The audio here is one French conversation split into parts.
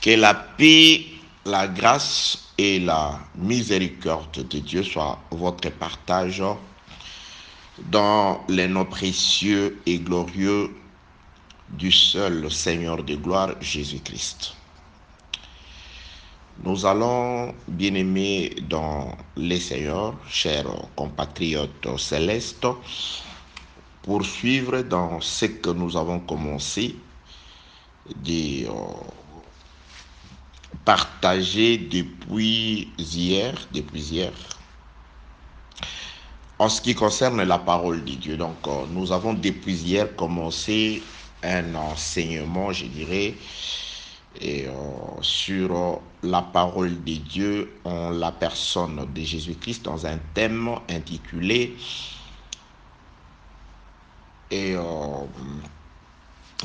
Que la paix, la grâce et la miséricorde de Dieu soient votre partage dans les noms précieux et glorieux du seul Seigneur de gloire, Jésus-Christ. Nous allons, bien-aimés dans les Seigneurs, chers compatriotes célestes, poursuivre dans ce que nous avons commencé de partager depuis hier, en ce qui concerne la parole de Dieu. Donc, nous avons depuis hier commencé un enseignement, je dirais, sur la parole de Dieu en la personne de Jésus-Christ dans un thème intitulé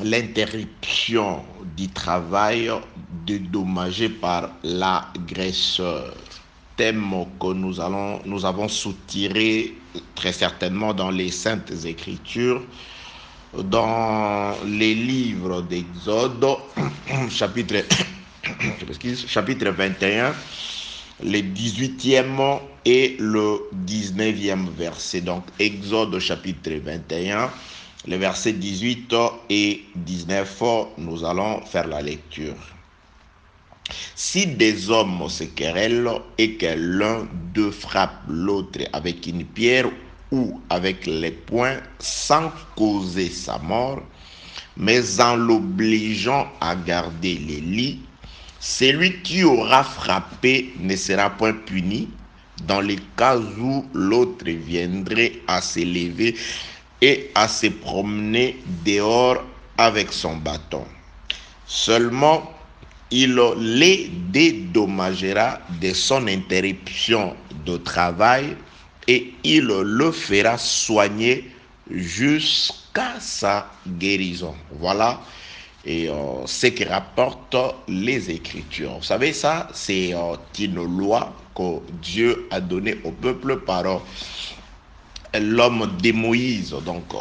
l'interruption du travail dédommagé par l'agresseur. Thème que nous avons soutiré très certainement dans les Saintes Écritures, dans les livres d'Exode, chapitre 21, le 18e et le 19e verset. Donc, Exode chapitre 21, les versets 18 et 19, nous allons faire la lecture. Si des hommes se querellent et que l'un d'eux frappe l'autre avec une pierre ou avec les poings sans causer sa mort, mais en l'obligeant à garder les lits, celui qui aura frappé ne sera point puni dans les cas où l'autre viendrait à se lever et à se promener dehors avec son bâton. Seulement, il les dédommagera de son interruption de travail et il le fera soigner jusqu'à sa guérison. Voilà ce que rapportent les Écritures. Vous savez, ça, c'est une loi que Dieu a donnée au peuple par l'homme de Moïse. Donc,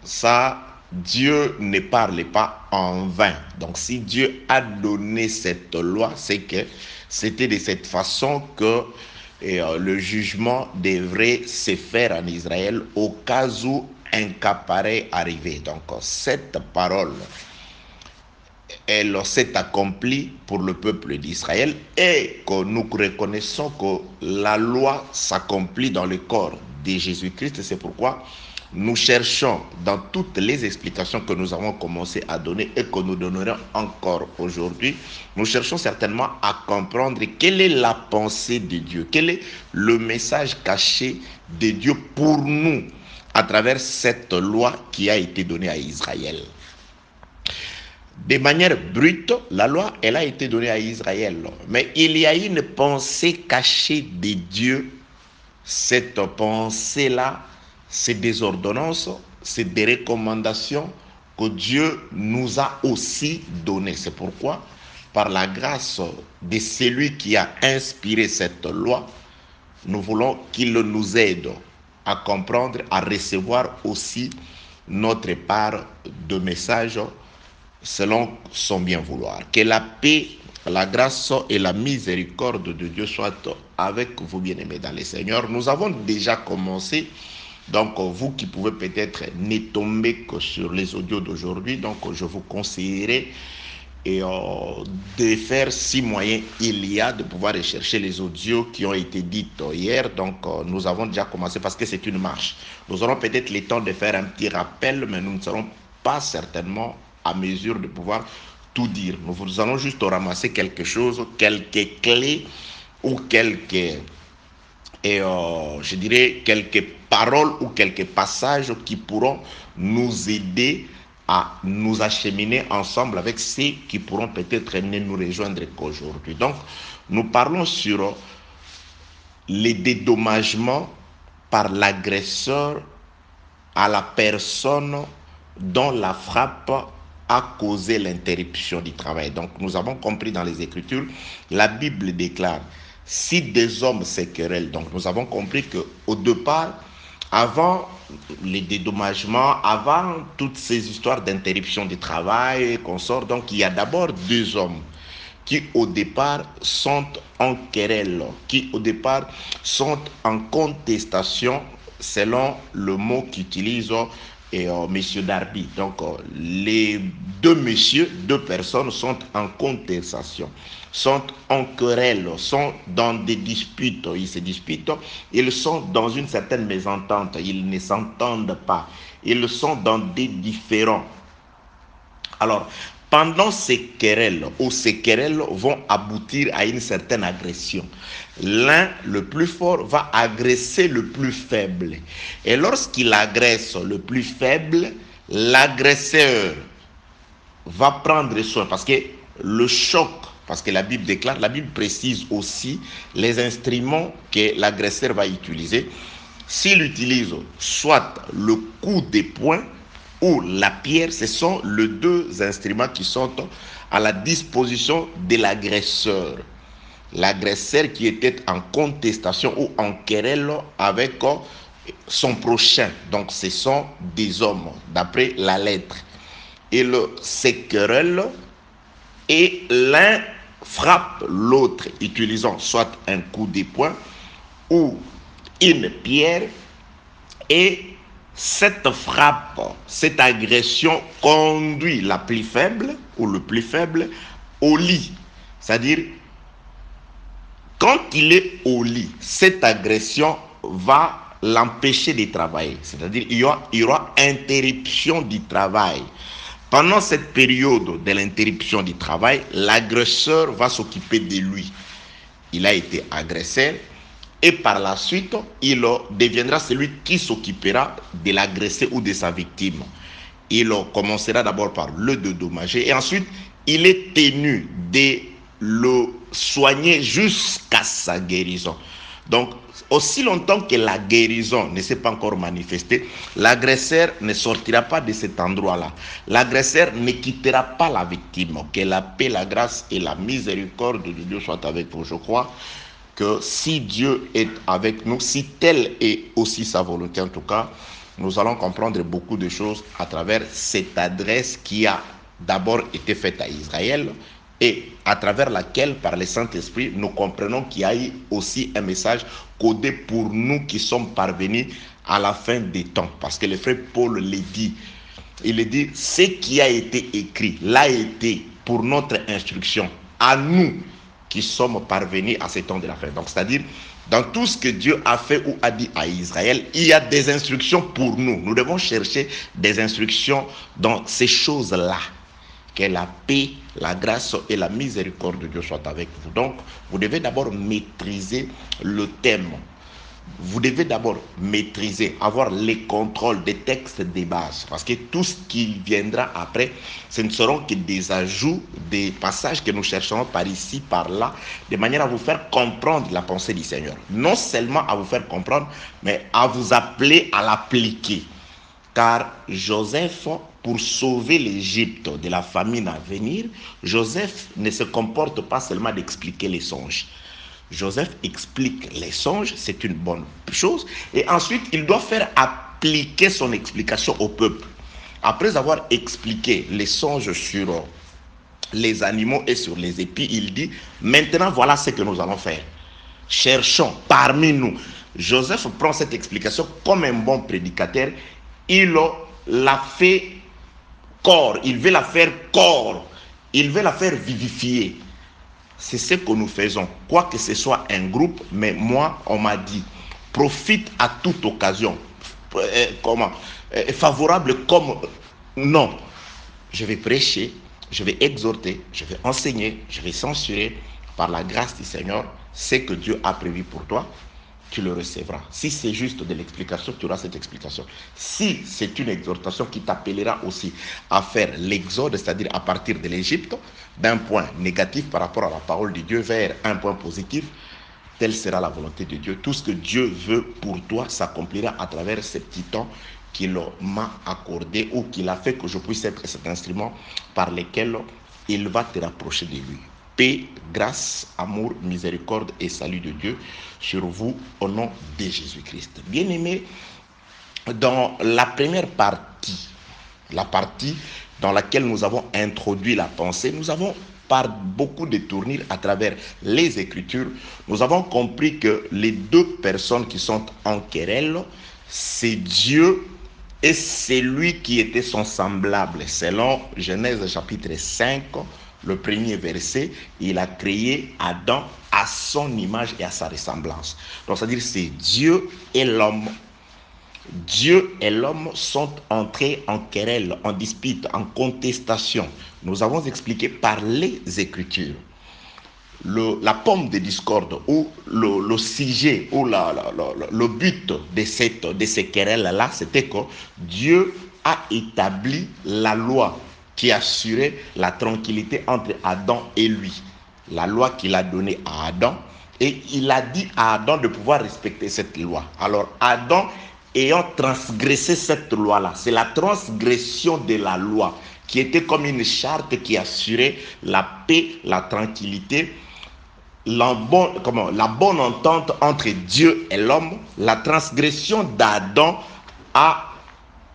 ça, Dieu ne parle pas en vain. Donc, si Dieu a donné cette loi, c'est que c'était de cette façon que le jugement devrait se faire en Israël au cas où un cas pareil arrivait. Donc, cette parole, elle s'est accomplie pour le peuple d'Israël et que nous reconnaissons que la loi s'accomplit dans le corps de Jésus-Christ. C'est pourquoi nous cherchons dans toutes les explications que nous avons commencé à donner et que nous donnerons encore aujourd'hui, nous cherchons certainement à comprendre quelle est la pensée de Dieu, quel est le message caché de Dieu pour nous à travers cette loi qui a été donnée à Israël. De manière brute, la loi, elle a été donnée à Israël. Mais il y a une pensée cachée de Dieu. Cette pensée-là, c'est des ordonnances, c'est des recommandations que Dieu nous a aussi données. C'est pourquoi, par la grâce de celui qui a inspiré cette loi, nous voulons qu'il nous aide à comprendre, à recevoir aussi notre part de messages selon son bien vouloir. Que la paix, la grâce et la miséricorde de Dieu soient avec vous, bien-aimés dans le Seigneur. Nous avons déjà commencé, donc vous qui pouvez peut-être ne tomber que sur les audios d'aujourd'hui, donc je vous conseillerais de faire, si moyen il y a, de pouvoir rechercher les audios qui ont été dites hier. Donc nous avons déjà commencé parce que c'est une marche. Nous aurons peut-être le temps de faire un petit rappel, mais nous ne serons pas certainement à mesure de pouvoir tout dire. Nous allons juste ramasser quelque chose, quelques clés ou quelques, je dirais, quelques paroles ou quelques passages qui pourront nous aider à nous acheminer ensemble avec ceux qui pourront peut-être ne nous rejoindre qu'aujourd'hui. Donc, nous parlons sur les dédommagements par l'agresseur à la personne dont la frappe a causé l'interruption du travail. Donc, nous avons compris dans les Écritures, la Bible déclare, si des hommes se querellent, donc nous avons compris qu'au départ, avant les dédommagements, avant toutes ces histoires d'interruption du travail et consorts, donc il y a d'abord deux hommes qui au départ sont en querelle, qui au départ sont en contestation selon le mot qu'utilise Monsieur Darby. Donc les deux messieurs, deux personnes sont en contestation, sont en querelle, sont dans des disputes, ils se disputent, ils sont dans une certaine mésentente, ils ne s'entendent pas, ils sont dans des différends. Alors, pendant ces querelles vont aboutir à une certaine agression. L'un, le plus fort, va agresser le plus faible. Et lorsqu'il agresse le plus faible, l'agresseur va prendre soin parce que le choc, parce que la Bible précise aussi les instruments que l'agresseur va utiliser. S'il utilise soit le coup de poing ou la pierre, ce sont les deux instruments qui sont à la disposition de l'agresseur. L'agresseur qui était en contestation ou en querelle avec son prochain. Donc ce sont des hommes, d'après la lettre. Ils se querellent et l'un frappe l'autre utilisant soit un coup de poing ou une pierre, et cette frappe, cette agression conduit la plus faible ou le plus faible au lit. C'est-à-dire, quand il est au lit, cette agression va l'empêcher de travailler. C'est-à-dire, il y aura interruption du travail. Pendant cette période de l'interruption du travail, l'agresseur va s'occuper de lui. Il a été agressé. Et par la suite, il deviendra celui qui s'occupera de l'agressé ou de sa victime. Il commencera d'abord par le dédommager et ensuite, il est tenu de le soigner jusqu'à sa guérison. Donc, aussi longtemps que la guérison ne s'est pas encore manifestée, l'agresseur ne sortira pas de cet endroit-là. L'agresseur ne quittera pas la victime. Que la paix, la grâce et la miséricorde de Dieu soient avec vous. Je crois que si Dieu est avec nous, si telle est aussi sa volonté en tout cas, nous allons comprendre beaucoup de choses à travers cette adresse qui a d'abord été faite à Israël et à travers laquelle, par le Saint-Esprit, nous comprenons qu'il y a eu aussi un message codé pour nous qui sommes parvenus à la fin des temps. Parce que le frère Paul le dit, il dit, ce qui a été écrit l'a été pour notre instruction, à nous qui sommes parvenus à ces temps de la fin. Donc, c'est-à-dire, dans tout ce que Dieu a fait ou a dit à Israël, il y a des instructions pour nous. Nous devons chercher des instructions dans ces choses-là. Que la paix, la grâce et la miséricorde de Dieu soient avec vous. Donc, vous devez d'abord maîtriser le thème. Vous devez d'abord maîtriser, avoir les contrôles des textes de base. Parce que tout ce qui viendra après, ce ne seront que des ajouts, des passages que nous chercherons par ici, par là, de manière à vous faire comprendre la pensée du Seigneur. Non seulement à vous faire comprendre, mais à vous appeler à l'appliquer. Car Joseph, pour sauver l'Égypte de la famine à venir, Joseph ne se comporte pas seulement d'expliquer les songes. Joseph explique les songes, c'est une bonne chose, et ensuite il doit faire appliquer son explication au peuple. Après avoir expliqué les songes sur les animaux et sur les épis, il dit, maintenant voilà ce que nous allons faire. Cherchons parmi nous. Joseph prend cette explication comme un bon prédicateur, il la fait corps, il veut la faire corps, il veut la faire vivifier. C'est ce que nous faisons, quoi que ce soit un groupe, mais moi, on m'a dit, profite à toute occasion, favorable comme non. Je vais prêcher, je vais exhorter, je vais enseigner, je vais censurer par la grâce du Seigneur ce que Dieu a prévu pour toi. Tu le recevras. Si c'est juste de l'explication, tu auras cette explication. Si c'est une exhortation qui t'appellera aussi à faire l'exode, c'est-à-dire à partir de l'Égypte, d'un point négatif par rapport à la parole de Dieu vers un point positif, telle sera la volonté de Dieu. Tout ce que Dieu veut pour toi s'accomplira à travers ces petits temps qu'il m'a accordé ou qu'il a fait que je puisse être cet instrument par lequel il va te rapprocher de lui. Paix, grâce, amour, miséricorde et salut de Dieu sur vous au nom de Jésus-Christ. Bien-aimés, dans la première partie, la partie dans laquelle nous avons introduit la pensée, nous avons par beaucoup de tournures à travers les Écritures, nous avons compris que les deux personnes qui sont en querelle, c'est Dieu et c'est lui qui était son semblable. Selon Genèse chapitre 5, le premier verset, il a créé Adam à son image et à sa ressemblance. Donc, c'est-à-dire c'est Dieu et l'homme. Dieu et l'homme sont entrés en querelle, en dispute, en contestation. Nous avons expliqué par les Écritures. La pomme de discorde ou le sujet ou le but de ces querelles-là, c'était que Dieu a établi la loi qui assurait la tranquillité entre Adam et lui. La loi qu'il a donnée à Adam, et il a dit à Adam de pouvoir respecter cette loi. Alors Adam ayant transgressé cette loi-là, c'est la transgression de la loi qui était comme une charte qui assurait la paix, la tranquillité, la bonne entente entre Dieu et l'homme. La transgression d'Adam a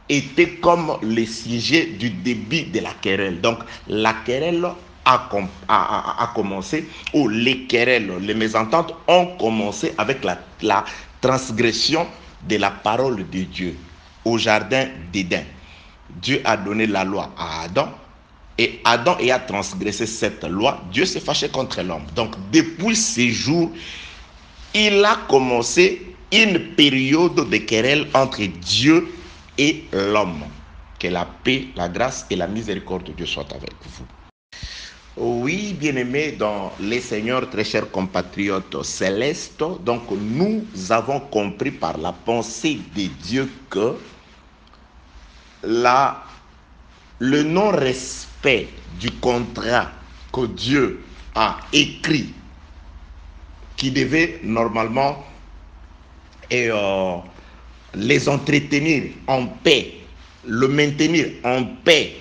été comme le sujet du début de la querelle. Donc la querelle a commencé, ou les querelles, les mésententes ont commencé avec la transgression de la parole de Dieu au jardin d'Éden. Dieu a donné la loi à Adam, et Adam ayant transgressé cette loi, Dieu s'est fâché contre l'homme. Donc depuis ces jours, il a commencé une période de querelle entre Dieu et l'homme. Que la paix, la grâce et la miséricorde de Dieu soient avec vous. Oui, bien-aimés dans les Seigneurs, très chers compatriotes célestes, donc nous avons compris par la pensée de Dieu que le non-respect du contrat que Dieu a écrit, qui devait normalement les entretenir en paix, le maintenir en paix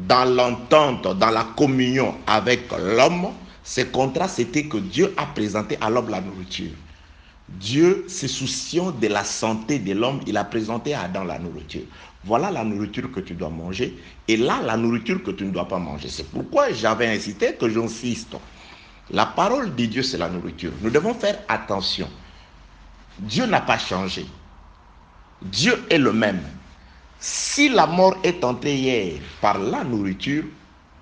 dans l'entente, dans la communion avec l'homme, ce contrat, c'était que Dieu a présenté à l'homme la nourriture. Dieu, se souciant de la santé de l'homme, il a présenté à Adam la nourriture. Voilà la nourriture que tu dois manger, et là, la nourriture que tu ne dois pas manger. C'est pourquoi j'avais incité, que j'insiste. La parole de Dieu, c'est la nourriture. Nous devons faire attention. Dieu n'a pas changé. Dieu est le même. Si la mort est entrée hier par la nourriture,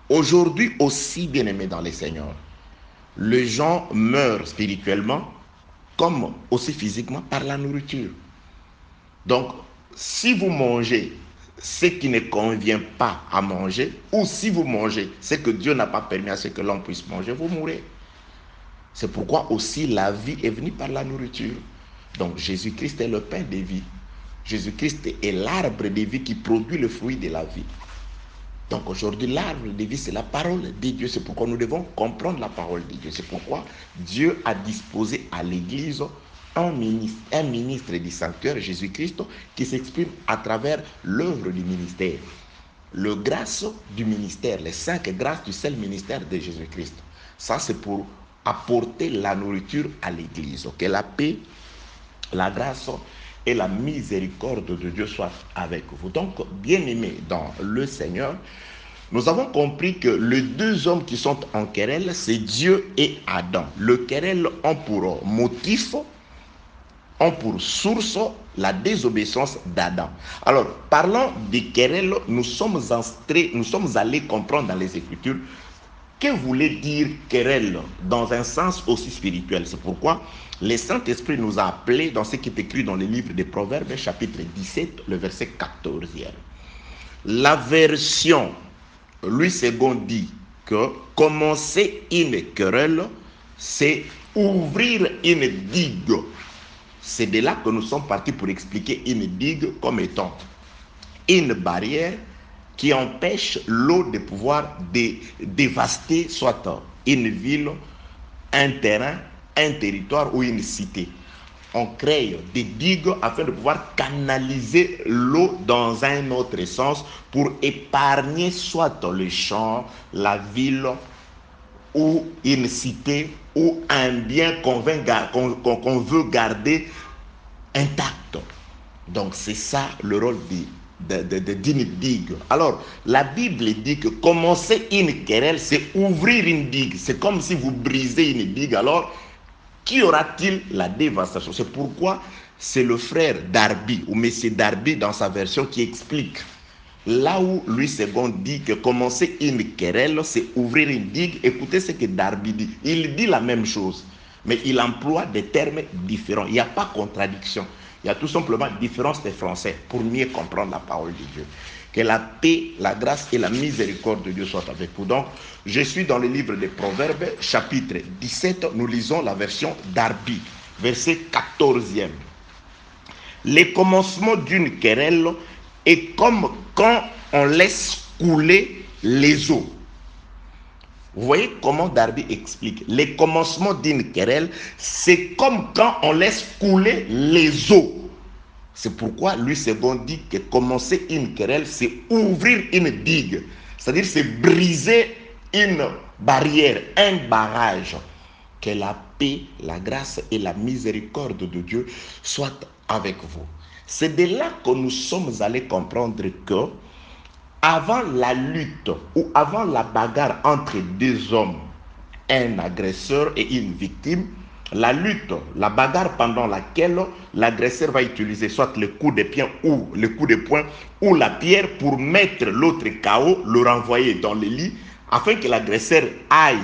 aujourd'hui aussi, bien-aimés dans les Seigneurs, les gens meurent spirituellement comme aussi physiquement par la nourriture. Donc, si vous mangez ce qui ne convient pas à manger, ou si vous mangez ce que Dieu n'a pas permis à ce que l'homme puisse manger, vous mourrez. C'est pourquoi aussi la vie est venue par la nourriture. Donc, Jésus-Christ est le pain de vie. Jésus-Christ est l'arbre de vie qui produit le fruit de la vie. Donc aujourd'hui, l'arbre de vie, c'est la parole de Dieu. C'est pourquoi nous devons comprendre la parole de Dieu. C'est pourquoi Dieu a disposé à l'Église un ministre du sanctuaire, Jésus-Christ, qui s'exprime à travers l'œuvre du ministère. Le grâce du ministère, les 5 grâces du seul ministère de Jésus-Christ. Ça, c'est pour apporter la nourriture à l'Église. Que la paix, la grâce et la miséricorde de Dieu soient avec vous. Donc, bien-aimés dans le Seigneur, nous avons compris que les deux hommes qui sont en querelle, c'est Dieu et Adam. Le querelle ont pour motif, ont pour source la désobéissance d'Adam. Alors, parlant des querelles, nous sommes allés comprendre dans les Écritures que voulait dire querelle dans un sens aussi spirituel. C'est pourquoi le Saint-Esprit nous a appelés dans ce qui est écrit dans le livre des Proverbes, chapitre 17, le verset 14. La version Louis II dit que commencer une querelle, c'est ouvrir une digue. C'est de là que nous sommes partis pour expliquer une digue comme étant une barrière qui empêche l'eau de pouvoir dévaster soit une ville, un terrain, un territoire ou une cité. On crée des digues afin de pouvoir canaliser l'eau dans un autre sens pour épargner soit le champ, la ville ou une cité ou un bien qu'on veut garder intact. Donc c'est ça le rôle d'une digue. Alors, la Bible dit que commencer une querelle, c'est ouvrir une digue. C'est comme si vous brisez une digue. Alors, qui aura-t-il la dévastation? C'est pourquoi c'est le frère Darby, ou Monsieur Darby dans sa version, qui explique. Là où Louis II dit que commencer une querelle, c'est ouvrir une digue, écoutez ce que Darby dit. Il dit la même chose, mais il emploie des termes différents. Il n'y a pas contradiction. Il y a tout simplement différence des français pour mieux comprendre la parole de Dieu. Que la paix, la grâce et la miséricorde de Dieu soient avec vous. Donc, je suis dans le livre des Proverbes, chapitre 17. Nous lisons la version Darby, verset 14e. Les commencements d'une querelle est comme quand on laisse couler les eaux. Vous voyez comment Darby explique. Les commencements d'une querelle, c'est comme quand on laisse couler les eaux. C'est pourquoi Louis II dit que commencer une querelle, c'est ouvrir une digue. C'est-à-dire c'est briser une barrière, un barrage. Que la paix, la grâce et la miséricorde de Dieu soient avec vous. C'est de là que nous sommes allés comprendre que avant la lutte ou avant la bagarre entre deux hommes, un agresseur et une victime, la lutte, la bagarre pendant laquelle l'agresseur va utiliser soit le coup de pied ou le coup de poing ou la pierre pour mettre l'autre KO, le renvoyer dans le lit afin que l'agresseur aille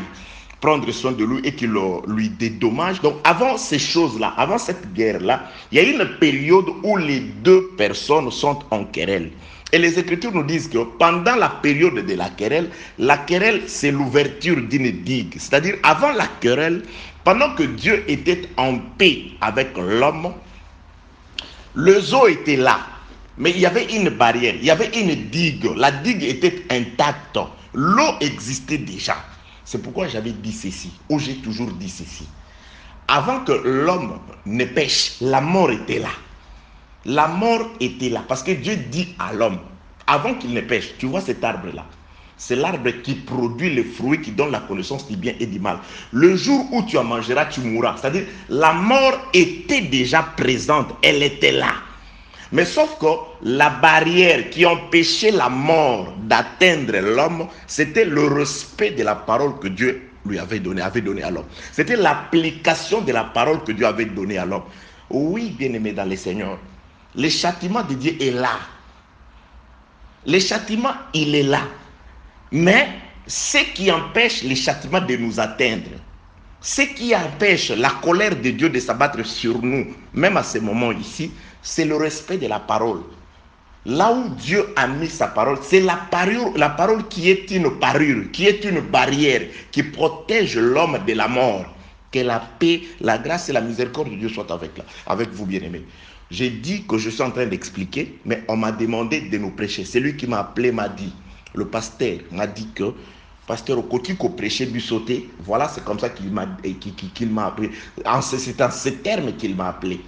prendre soin de lui et qu'il lui dédommage. Donc avant ces choses-là, avant cette guerre-là, il y a une période où les deux personnes sont en querelle. Et les Écritures nous disent que pendant la période de la querelle, c'est l'ouverture d'une digue. C'est-à-dire, avant la querelle, pendant que Dieu était en paix avec l'homme, les eaux étaient là. Mais il y avait une barrière, il y avait une digue. La digue était intacte. L'eau existait déjà. C'est pourquoi j'avais dit ceci, ou j'ai toujours dit ceci. Avant que l'homme ne pêche, la mort était là. La mort était là, parce que Dieu dit à l'homme, avant qu'il ne pêche, tu vois cet arbre-là, c'est l'arbre qui produit les fruits qui donnent la connaissance du bien et du mal. Le jour où tu en mangeras, tu mourras. C'est-à-dire, la mort était déjà présente, elle était là. Mais sauf que la barrière qui empêchait la mort d'atteindre l'homme, c'était le respect de la parole que Dieu lui avait donnée à l'homme. C'était l'application de la parole que Dieu avait donnée à l'homme. Oui, bien-aimé dans le Seigneur, le châtiment de Dieu est là. Le châtiment, il est là. Mais ce qui empêche le châtiment de nous atteindre, ce qui empêche la colère de Dieu de s'abattre sur nous, même à ce moment ici, c'est le respect de la parole. Là où Dieu a mis sa parole, c'est la parole qui est une parure, qui est une barrière, qui protège l'homme de la mort. Que la paix, la grâce et la miséricorde de Dieu soient avec vous, bien-aimés. J'ai dit que je suis en train d'expliquer, mais on m'a demandé de nous prêcher. Celui qui m'a appelé m'a dit, le pasteur m'a dit que, pasteur Okotiko prêchait du sauté, voilà, c'est comme ça qu'il m'a appelé. C'est en ces termes qu'il m'a appelé.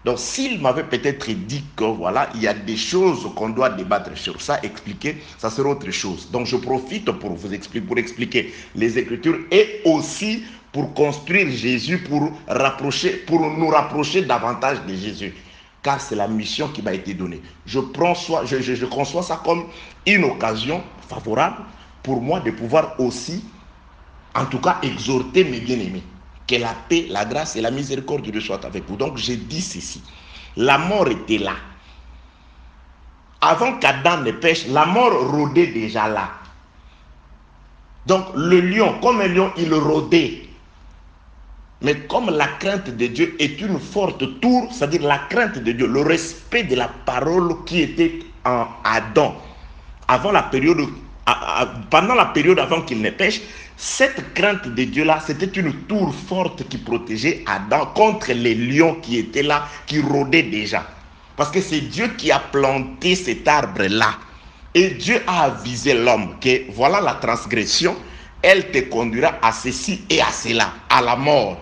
Donc s'il m'avait peut-être dit que voilà, il y a des choses qu'on doit débattre sur ça, expliquer, ça serait autre chose. Donc je profite pour vous expliquer, pour expliquer les Écritures et aussi pour construire Jésus, pour nous rapprocher davantage de Jésus. Car c'est la mission qui m'a été donnée. Je conçois ça comme une occasion favorable pour moi de pouvoir aussi, en tout cas, exhorter mes bien-aimés. Que la paix, la grâce et la miséricorde de Dieu soient avec vous. Donc j'ai dit ceci. La mort était là. Avant qu'Adam ne pêche, la mort rôdait déjà là. Donc le lion, comme un lion, il rôdait. Mais comme la crainte de Dieu est une forte tour, c'est-à-dire la crainte de Dieu, le respect de la parole qui était en Adam, avant la période, pendant la période avant qu'il ne pêche, cette crainte de Dieu-là, c'était une tour forte qui protégeait Adam contre les lions qui étaient là, qui rôdaient déjà. Parce que c'est Dieu qui a planté cet arbre-là. Et Dieu a avisé l'homme que voilà la transgression, elle te conduira à ceci et à cela, à la mort.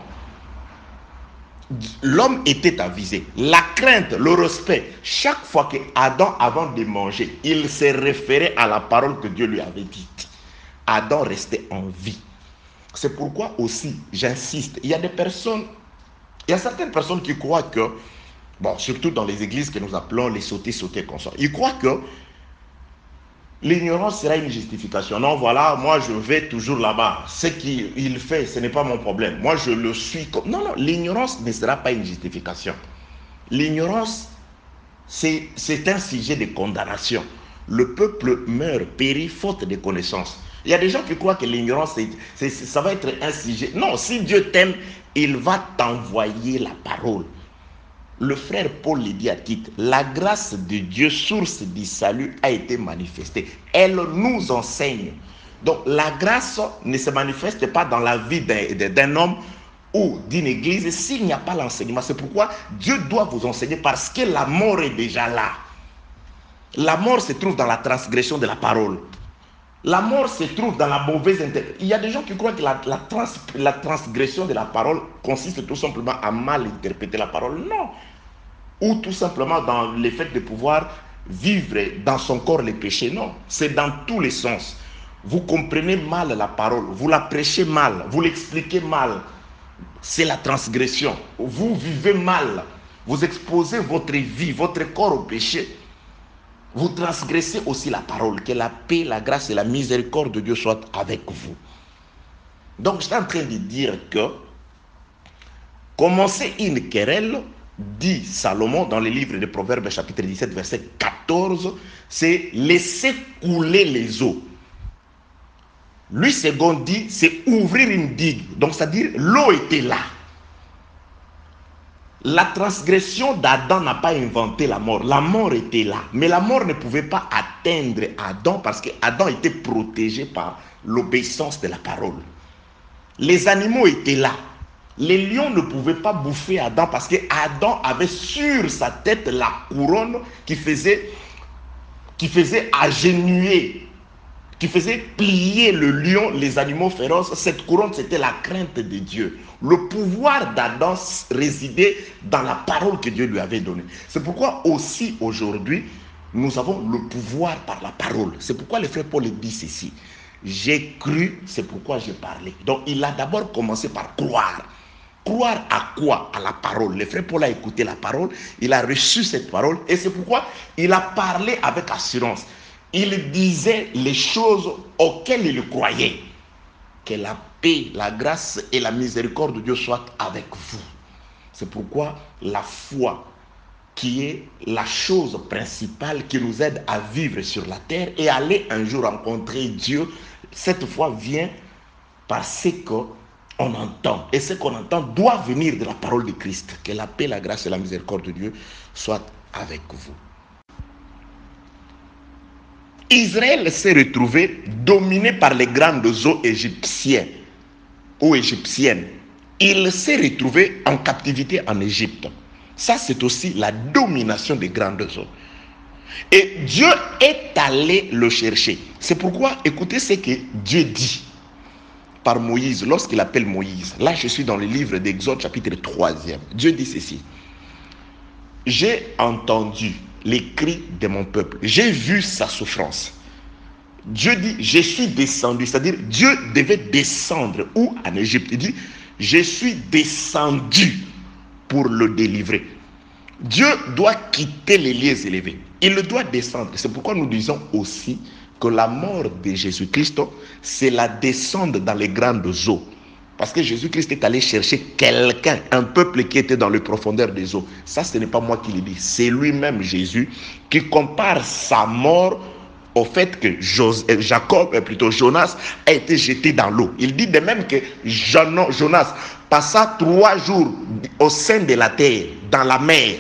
L'homme était avisé. La crainte, le respect, chaque fois que Adam, avant de manger, il se référait à la parole que Dieu lui avait dite. Adam restait en vie. C'est pourquoi aussi, j'insiste, il y a certaines personnes qui croient que Bon, surtout dans les églises que nous appelons les sautés consorts. Ils croient que l'ignorance sera une justification. Non, voilà, moi je vais toujours là-bas. Ce qu'il fait, ce n'est pas mon problème. Moi je le suis comme... Non, non, l'ignorance ne sera pas une justification. L'ignorance, c'est un sujet de condamnation. Le peuple meurt, périt, faute de connaissances. Il y a des gens qui croient que l'ignorance, ça va être un sujet. Non, si Dieu t'aime, il va t'envoyer la parole. Le frère Paul le dit à Tite, la grâce de Dieu, source du salut, a été manifestée. Elle nous enseigne. Donc la grâce ne se manifeste pas dans la vie d'un homme ou d'une église s'il n'y a pas l'enseignement. C'est pourquoi Dieu doit vous enseigner, parce que la mort est déjà là. La mort se trouve dans la transgression de la parole. La mort se trouve dans la mauvaise interprétation. Il y a des gens qui croient que la transgression de la parole consiste tout simplement à mal interpréter la parole. Non. Ou tout simplement dans le fait de pouvoir vivre dans son corps les péchés. Non. C'est dans tous les sens. Vous comprenez mal la parole. Vous la prêchez mal. Vous l'expliquez mal. C'est la transgression. Vous vivez mal. Vous exposez votre vie, votre corps au péché. Vous transgressez aussi la parole. Que la paix, la grâce et la miséricorde de Dieu soient avec vous. Donc, je suis en train de dire que commencer une querelle, dit Salomon dans le livre de Proverbes, chapitre 17, verset 14, c'est laisser couler les eaux. Lui, second dit, c'est ouvrir une digue. Donc, c'est-à-dire, l'eau était là. La transgression d'Adam n'a pas inventé la mort. La mort était là. Mais la mort ne pouvait pas atteindre Adam parce qu'Adam était protégé par l'obéissance de la parole. Les animaux étaient là. Les lions ne pouvaient pas bouffer Adam parce qu'Adam avait sur sa tête la couronne qui faisait agenouiller, qui faisait plier le lion, les animaux féroces. Cette couronne, c'était la crainte de Dieu. Le pouvoir d'Adam résidait dans la parole que Dieu lui avait donnée. C'est pourquoi aussi aujourd'hui, nous avons le pouvoir par la parole. C'est pourquoi le frère Paul dit ceci. J'ai cru, c'est pourquoi j'ai parlé. Donc il a d'abord commencé par croire. Croire à quoi? À la parole. Le frère Paul a écouté la parole, il a reçu cette parole et c'est pourquoi il a parlé avec assurance. Il disait les choses auxquelles il croyait. Que la paix, la grâce et la miséricorde de Dieu soient avec vous. C'est pourquoi la foi, qui est la chose principale qui nous aide à vivre sur la terre et aller un jour rencontrer Dieu, cette foi vient parce qu'on entend. Et ce qu'on entend doit venir de la parole de Christ. Que la paix, la grâce et la miséricorde de Dieu soient avec vous. Israël s'est retrouvé dominé par les grandes eaux égyptiennes ou égyptiennes. Il s'est retrouvé en captivité en Égypte. Ça, c'est aussi la domination des grandes eaux. Et Dieu est allé le chercher. C'est pourquoi, écoutez ce que Dieu dit par Moïse, lorsqu'il appelle Moïse. Là, je suis dans le livre d'Exode, chapitre 3e. Dieu dit ceci. J'ai entendu les cris de mon peuple. J'ai vu sa souffrance. Dieu dit, je suis descendu. C'est-à-dire, Dieu devait descendre. Où? En Égypte. Il dit, je suis descendu pour le délivrer. Dieu doit quitter les lieux élevés. Il doit descendre. C'est pourquoi nous disons aussi que la mort de Jésus-Christ, c'est la descente dans les grandes eaux. Parce que Jésus-Christ est allé chercher quelqu'un, un peuple qui était dans les profondeurs des eaux. Ça, ce n'est pas moi qui le dis. C'est lui-même, Jésus, qui compare sa mort au fait que Jonas a été jeté dans l'eau. Il dit de même que Jonas passa 3 jours au sein de la terre, dans la mer,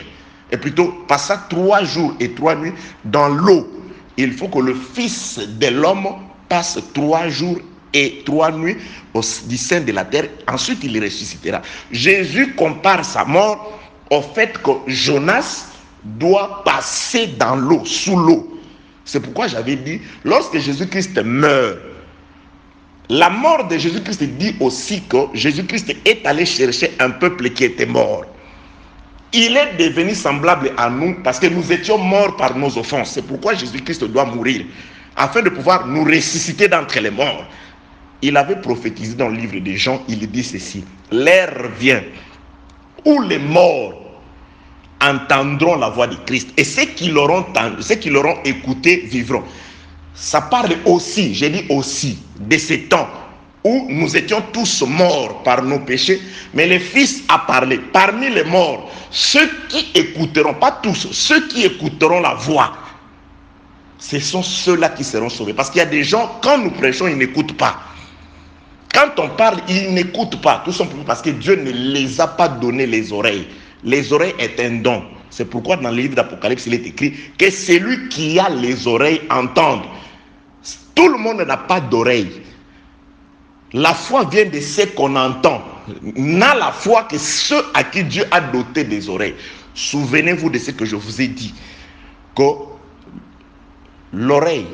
et plutôt passa 3 jours et 3 nuits dans l'eau. Il faut que le Fils de l'homme passe 3 jours et 3 nuits au sein de la terre, ensuite il ressuscitera. Jésus compare sa mort au fait que Jonas doit passer dans l'eau, sous l'eau. C'est pourquoi j'avais dit, lorsque Jésus-Christ meurt, la mort de Jésus-Christ dit aussi que Jésus-Christ est allé chercher un peuple qui était mort. Il est devenu semblable à nous parce que nous étions morts par nos offenses. C'est pourquoi Jésus-Christ doit mourir, afin de pouvoir nous ressusciter d'entre les morts. Il avait prophétisé dans le livre de Jean, il dit ceci. L'heure vient où les morts entendront la voix de Christ. Et ceux qui l'auront écouté vivront. Ça parle aussi, j'ai dit aussi, de ce temps où nous étions tous morts par nos péchés, mais le Fils a parlé. Parmi les morts, ceux qui écouteront, pas tous, ceux qui écouteront la voix, ce sont ceux-là qui seront sauvés. Parce qu'il y a des gens, quand nous prêchons, ils n'écoutent pas. Quand on parle, ils n'écoutent pas, tout simplement parce que Dieu ne les a pas donné les oreilles. Les oreilles est un don. C'est pourquoi dans le livre d'Apocalypse, il est écrit que celui qui a les oreilles entende. Tout le monde n'a pas d'oreilles. La foi vient de ce qu'on entend. N'a la foi que ceux à qui Dieu a doté des oreilles. Souvenez-vous de ce que je vous ai dit. Que l'oreille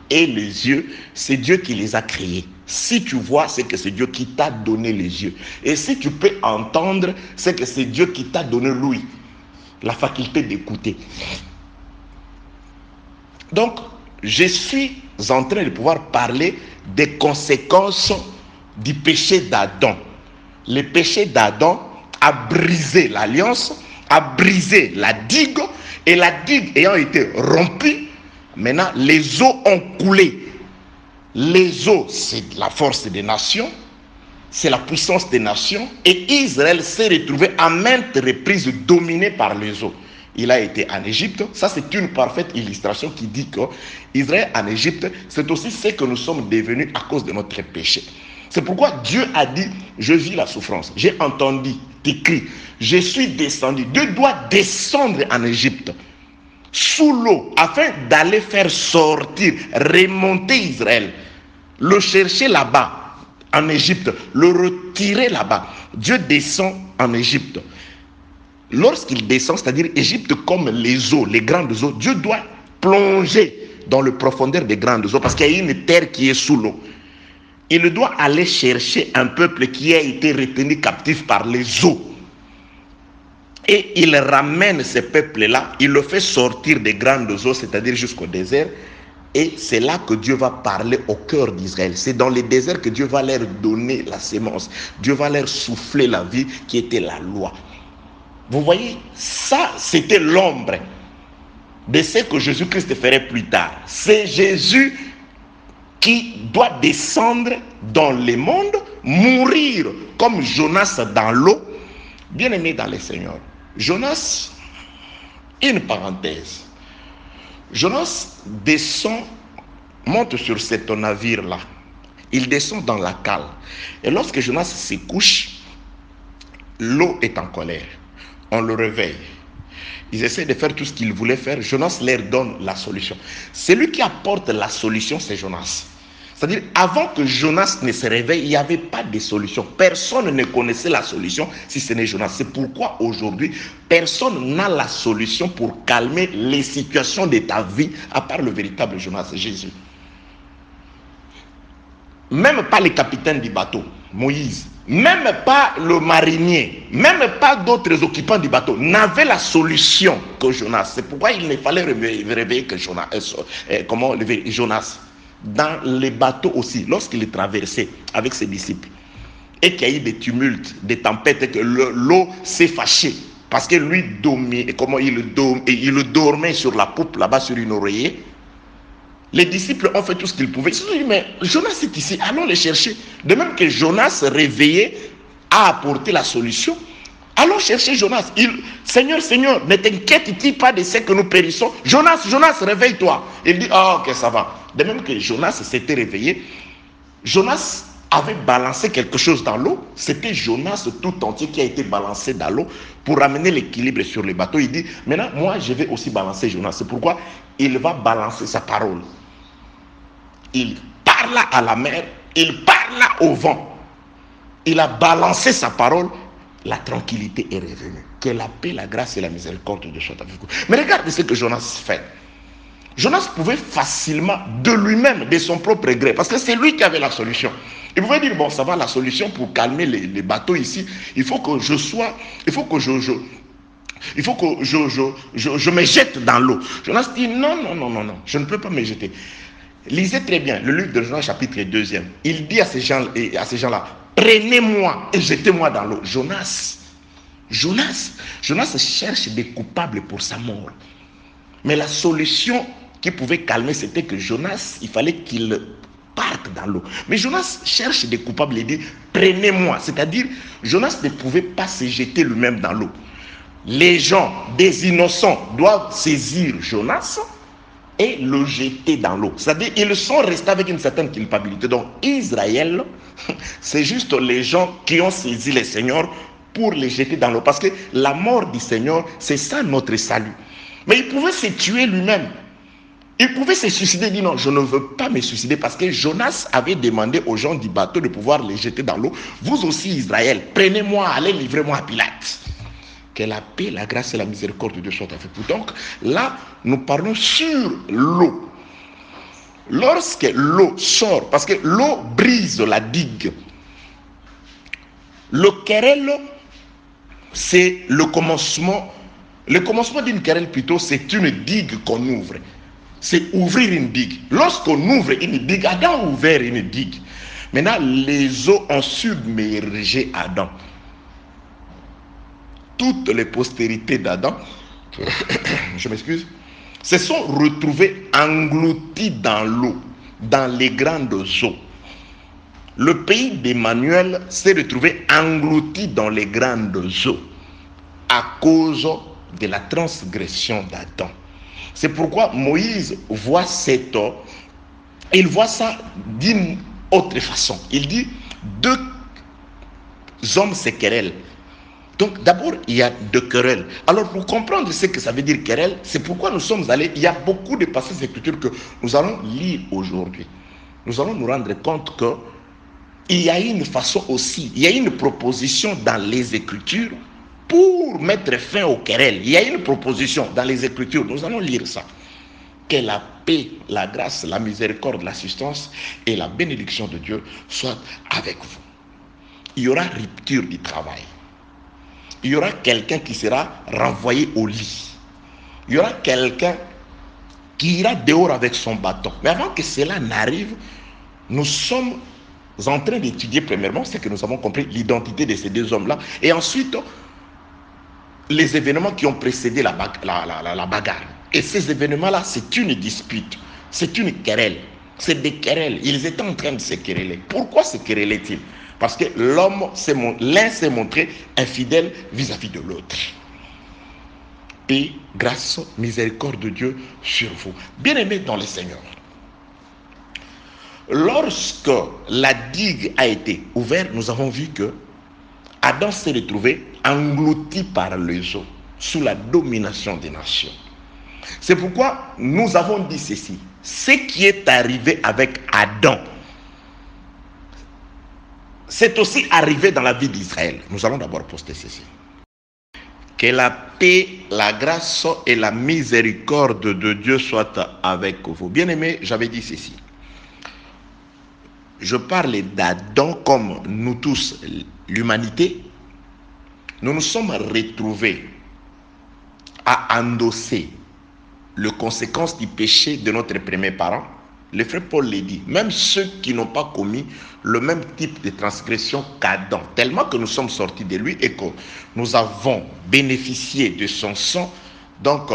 et les yeux, c'est Dieu qui les a créés. Si tu vois, c'est que c'est Dieu qui t'a donné les yeux. Et si tu peux entendre, c'est que c'est Dieu qui t'a donné l'ouïe, la faculté d'écouter. Donc, je suis en train de pouvoir parler des conséquences du péché d'Adam. Le péché d'Adam a brisé l'alliance, a brisé la digue, et la digue ayant été rompue, maintenant les eaux ont coulé. Les eaux, c'est la force des nations, c'est la puissance des nations, et Israël s'est retrouvé à maintes reprises dominé par les eaux. Il a été en Égypte. Ça, c'est une parfaite illustration qui dit qu'Israël en Égypte, c'est aussi ce que nous sommes devenus à cause de notre péché. C'est pourquoi Dieu a dit, je vis la souffrance. J'ai entendu tes cris. Je suis descendu. Dieu doit descendre en Égypte, sous l'eau, afin d'aller faire sortir, remonter Israël, le chercher là-bas, en Égypte, le retirer là-bas. Dieu descend en Égypte. Lorsqu'il descend, c'est-à-dire Égypte comme les eaux, les grandes eaux, Dieu doit plonger dans le profondeur des grandes eaux parce qu'il y a une terre qui est sous l'eau. Il doit aller chercher un peuple qui a été retenu captif par les eaux. Et il ramène ce peuple-là, il le fait sortir des grandes eaux, c'est-à-dire jusqu'au désert. Et c'est là que Dieu va parler au cœur d'Israël. C'est dans le désert que Dieu va leur donner la sémence. Dieu va leur souffler la vie qui était la loi. Vous voyez, ça, c'était l'ombre de ce que Jésus-Christ ferait plus tard. C'est Jésus qui doit descendre dans le monde, mourir comme Jonas dans l'eau. Bien-aimé dans le Seigneur, Jonas, une parenthèse. Jonas descend, monte sur ce navire-là. Il descend dans la cale. Et lorsque Jonas se couche, l'eau est en colère. On le réveille. Ils essaient de faire tout ce qu'ils voulaient faire. Jonas leur donne la solution. Celui qui apporte la solution, c'est Jonas. C'est-à-dire, avant que Jonas ne se réveille, il n'y avait pas de solution. Personne ne connaissait la solution si ce n'est Jonas. C'est pourquoi aujourd'hui, personne n'a la solution pour calmer les situations de ta vie, à part le véritable Jonas, Jésus. Même pas le capitaine du bateau, Moïse. Même pas le marinier, même pas d'autres occupants du bateau n'avaient la solution que Jonas. C'est pourquoi il ne fallait réveiller que Jonas. Jonas. Dans les bateaux aussi, lorsqu'il traversait avec ses disciples, et qu'il y a eu des tumultes, des tempêtes, et que l'eau s'est fâchée, parce que lui il dormait sur la poupe, là-bas sur une oreiller. Les disciples ont fait tout ce qu'ils pouvaient. Ils se sont dit, mais Jonas est ici, allons le chercher. De même que Jonas réveillé a apporté la solution, allons chercher Jonas. Seigneur, Seigneur, ne t'inquiète-t-il pas de ce que nous périssons? Jonas, réveille-toi. Il dit, ah, ok, ça va. De même que Jonas s'était réveillé, Jonas avait balancé quelque chose dans l'eau. C'était Jonas tout entier qui a été balancé dans l'eau pour ramener l'équilibre sur le bateau. Il dit, maintenant, moi, je vais aussi balancer Jonas. C'est pourquoi il va balancer sa parole. Il parla à la mer, il parla au vent. Il a balancé sa parole, la tranquillité est revenue. Que la paix, la grâce et la miséricorde de soit avec vous. Mais regardez ce que Jonas fait. Jonas pouvait facilement, de lui-même, de son propre gré, parce que c'est lui qui avait la solution. Il pouvait dire, bon, ça va, la solution pour calmer les bateaux ici, il faut que je me jette dans l'eau. Jonas dit, non, je ne peux pas me jeter. Lisez très bien le livre de Jonas, chapitre 2. Il dit à ces gens-là, prenez-moi et jetez-moi dans l'eau. Jonas Jonas cherche des coupables pour sa mort. Mais la solution qui pouvait calmer, c'était que Jonas, il fallait qu'il parte dans l'eau. Mais Jonas cherche des coupables et dit, prenez-moi. C'est-à-dire, Jonas ne pouvait pas se jeter lui-même dans l'eau. Les gens, des innocents, doivent saisir Jonas et le jeter dans l'eau. C'est-à-dire, ils sont restés avec une certaine culpabilité. Donc, Israël, c'est juste les gens qui ont saisi le Seigneur pour les jeter dans l'eau. Parce que la mort du Seigneur, c'est ça notre salut. Mais il pouvait se tuer lui-même. Il pouvait se suicider et dire non, je ne veux pas me suicider parce que Jonas avait demandé aux gens du bateau de pouvoir les jeter dans l'eau. Vous aussi, Israël, prenez-moi, allez, livrez-moi à Pilate. Que la paix, la grâce et la miséricorde de Dieu soient avec vous. Donc là, nous parlons sur l'eau. Lorsque l'eau sort, parce que l'eau brise la digue, le querelle, c'est le commencement. Le commencement d'une querelle plutôt, c'est une digue qu'on ouvre. C'est ouvrir une digue. Lorsqu'on ouvre une digue, Adam a ouvert une digue. Maintenant, les eaux ont submergé Adam. Toutes les postérités d'Adam, je m'excuse, se sont retrouvées englouties dans l'eau, dans les grandes eaux. Le pays d'Emmanuel s'est retrouvé englouti dans les grandes eaux à cause de la transgression d'Adam. C'est pourquoi Moïse voit cette eau, il voit ça d'une autre façon. Il dit, deux hommes se querellent. Donc d'abord, il y a deux querelles. Alors pour comprendre ce que ça veut dire querelle, c'est pourquoi nous sommes allés, il y a beaucoup de passages d'écriture que nous allons lire aujourd'hui. Nous allons nous rendre compte que il y a une façon aussi, il y a une proposition dans les Écritures pour mettre fin aux querelles. Il y a une proposition dans les Écritures, nous allons lire ça. Que la paix, la grâce, la miséricorde, l'assistance et la bénédiction de Dieu soient avec vous. Il y aura rupture du travail. Il y aura quelqu'un qui sera renvoyé au lit. Il y aura quelqu'un qui ira dehors avec son bâton. Mais avant que cela n'arrive, nous sommes en train d'étudier premièrement ce que nous avons compris, l'identité de ces deux hommes-là, et ensuite les événements qui ont précédé la bagarre. Et ces événements-là, c'est une dispute, c'est une querelle, c'est des querelles. Ils étaient en train de se quereller. Pourquoi se querellaient-ils? Parce que l'un s'est montré infidèle vis-à-vis de l'autre. Paix, grâce, miséricorde de Dieu sur vous. Bien-aimés dans le Seigneur, lorsque la digue a été ouverte, nous avons vu que Adam s'est retrouvé englouti par les eaux, sous la domination des nations. C'est pourquoi nous avons dit ceci. Ce qui est arrivé avec Adam, c'est aussi arrivé dans la vie d'Israël. Nous allons d'abord poster ceci. Que la paix, la grâce et la miséricorde de Dieu soient avec vous. Bien-aimés, j'avais dit ceci. Je parle d'Adam comme nous tous, l'humanité. Nous nous sommes retrouvés à endosser les conséquences du péché de notre premier parent. Le frère Paul l'a dit, même ceux qui n'ont pas commis le même type de transgression qu'Adam, tellement que nous sommes sortis de lui et que nous avons bénéficié de son sang, donc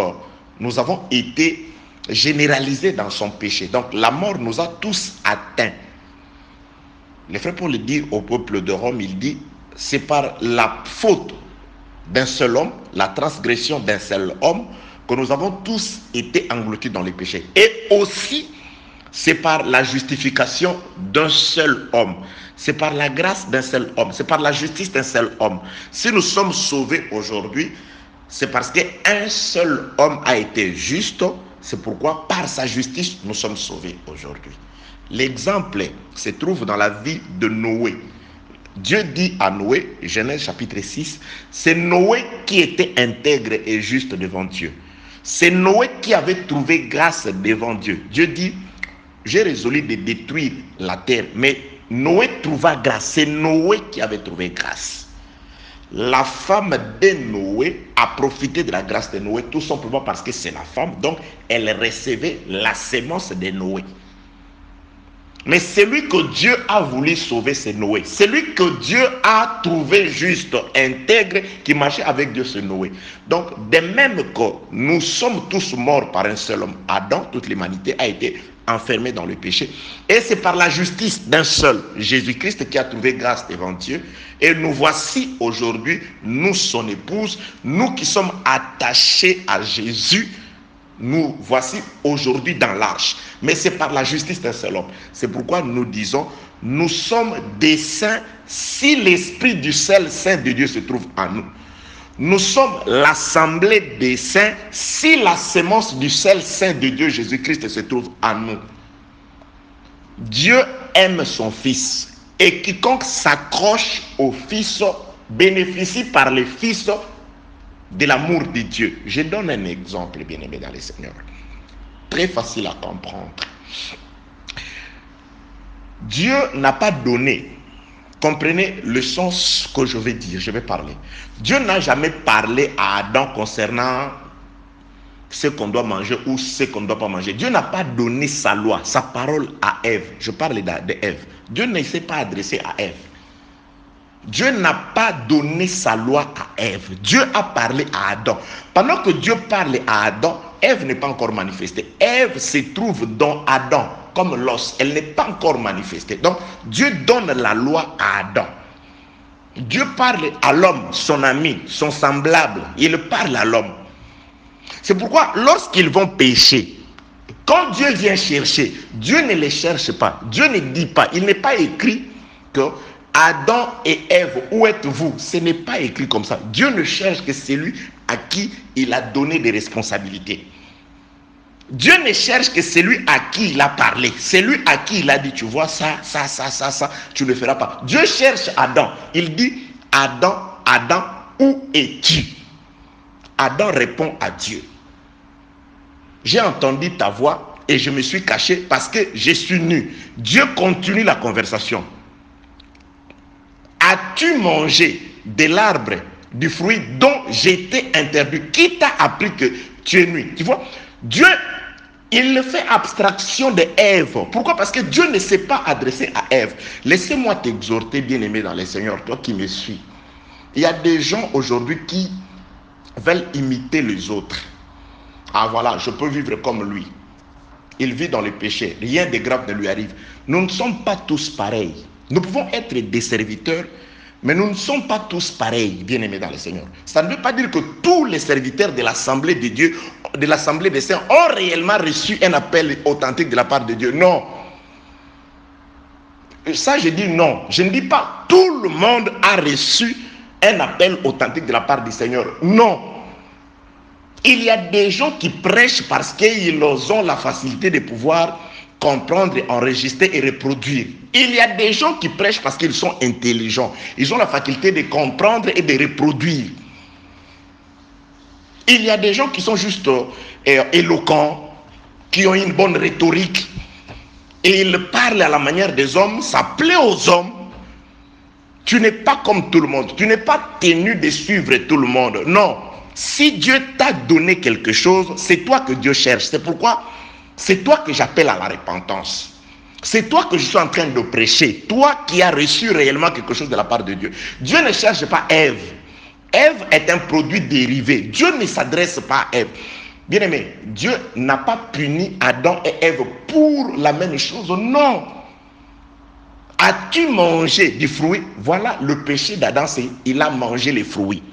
nous avons été généralisés dans son péché. Donc la mort nous a tous atteints. Le frère Paul dit au peuple de Rome, il dit, c'est par la faute d'un seul homme, la transgression d'un seul homme, que nous avons tous été engloutis dans les péchés. Et aussi, c'est par la justification d'un seul homme. C'est par la grâce d'un seul homme. C'est par la justice d'un seul homme. Si nous sommes sauvés aujourd'hui, c'est parce qu'un seul homme a été juste. C'est pourquoi, par sa justice, nous sommes sauvés aujourd'hui. L'exemple se trouve dans la vie de Noé. Dieu dit à Noé, Genèse chapitre 6, c'est Noé qui était intègre et juste devant Dieu. C'est Noé qui avait trouvé grâce devant Dieu. Dieu dit, j'ai résolu de détruire la terre, mais Noé trouva grâce. C'est Noé qui avait trouvé grâce. La femme de Noé a profité de la grâce de Noé tout simplement parce que c'est la femme, donc elle recevait la sémence de Noé. Mais celui que Dieu a voulu sauver, c'est Noé. Celui que Dieu a trouvé juste, intègre, qui marchait avec Dieu, c'est Noé. Donc, de même que nous sommes tous morts par un seul homme, Adam, toute l'humanité a été enfermée dans le péché. Et c'est par la justice d'un seul, Jésus-Christ, qui a trouvé grâce devant Dieu. Et nous voici aujourd'hui, nous son épouse, nous qui sommes attachés à Jésus, nous voici aujourd'hui dans l'arche. Mais c'est par la justice d'un seul homme. C'est pourquoi nous disons, nous sommes des saints si l'esprit du seul saint de Dieu se trouve en nous. Nous sommes l'assemblée des saints si la sémence du seul saint de Dieu, Jésus-Christ, se trouve en nous. Dieu aime son Fils. Et quiconque s'accroche au Fils bénéficie par le Fils de l'amour de Dieu. Je donne un exemple, bien-aimé dans le Seigneur. Très facile à comprendre. Dieu n'a pas donné, comprenez le sens que je vais dire, je vais parler. Dieu n'a jamais parlé à Adam concernant ce qu'on doit manger ou ce qu'on ne doit pas manger. Dieu n'a pas donné sa loi, sa parole à Ève. Je parle d'Ève. Dieu ne s'est pas adressé à Ève. Dieu n'a pas donné sa loi à Ève. Dieu a parlé à Adam. Pendant que Dieu parlait à Adam, Ève n'est pas encore manifestée. Ève se trouve dans Adam comme l'os. Elle n'est pas encore manifestée. Donc, Dieu donne la loi à Adam. Dieu parle à l'homme, son ami, son semblable. Il parle à l'homme. C'est pourquoi, lorsqu'ils vont pécher, quand Dieu vient chercher, Dieu ne les cherche pas. Dieu ne dit pas. Il n'est pas écrit que Adam et Ève, où êtes-vous? Ce n'est pas écrit comme ça. Dieu ne cherche que celui à qui il a donné des responsabilités. Dieu ne cherche que celui à qui il a parlé. Celui à qui il a dit, tu vois ça, tu ne le feras pas. Dieu cherche Adam. Il dit, Adam, où es-tu? Adam répond à Dieu. J'ai entendu ta voix et je me suis caché parce que je suis nu. Dieu continue la conversation. As-tu mangé de l'arbre, du fruit dont j'étais interdit? Qui t'a appris que tu es nu? Tu vois, Dieu, il fait abstraction de Ève. Pourquoi? Parce que Dieu ne s'est pas adressé à Ève. Laissez-moi t'exhorter, bien-aimé dans le Seigneur, toi qui me suis. Il y a des gens aujourd'hui qui veulent imiter les autres. Ah voilà, je peux vivre comme lui. Il vit dans le péché, rien de grave ne lui arrive. Nous ne sommes pas tous pareils. Nous pouvons être des serviteurs, mais nous ne sommes pas tous pareils, bien-aimés dans le Seigneur. Ça ne veut pas dire que tous les serviteurs de l'Assemblée de Dieu, de l'Assemblée des saints, ont réellement reçu un appel authentique de la part de Dieu. Non. Ça, je dis non. Je ne dis pas tout le monde a reçu un appel authentique de la part du Seigneur. Non. Il y a des gens qui prêchent parce qu'ils ont la facilité de pouvoir comprendre, enregistrer et reproduire. Il y a des gens qui prêchent parce qu'ils sont intelligents. Ils ont la faculté de comprendre et de reproduire. Il y a des gens qui sont juste éloquents, qui ont une bonne rhétorique. Et ils parlent à la manière des hommes, ça plaît aux hommes. Tu n'es pas comme tout le monde. Tu n'es pas tenu de suivre tout le monde. Non. Si Dieu t'a donné quelque chose, c'est toi que Dieu cherche. C'est pourquoi c'est toi que j'appelle à la repentance. C'est toi que je suis en train de prêcher. Toi qui as reçu réellement quelque chose de la part de Dieu. Dieu ne cherche pas Ève. Ève est un produit dérivé. Dieu ne s'adresse pas à Ève. Bien-aimé, Dieu n'a pas puni Adam et Ève pour la même chose. Non. As-tu mangé du fruit? Voilà le péché d'Adam, c'est il a mangé les fruits.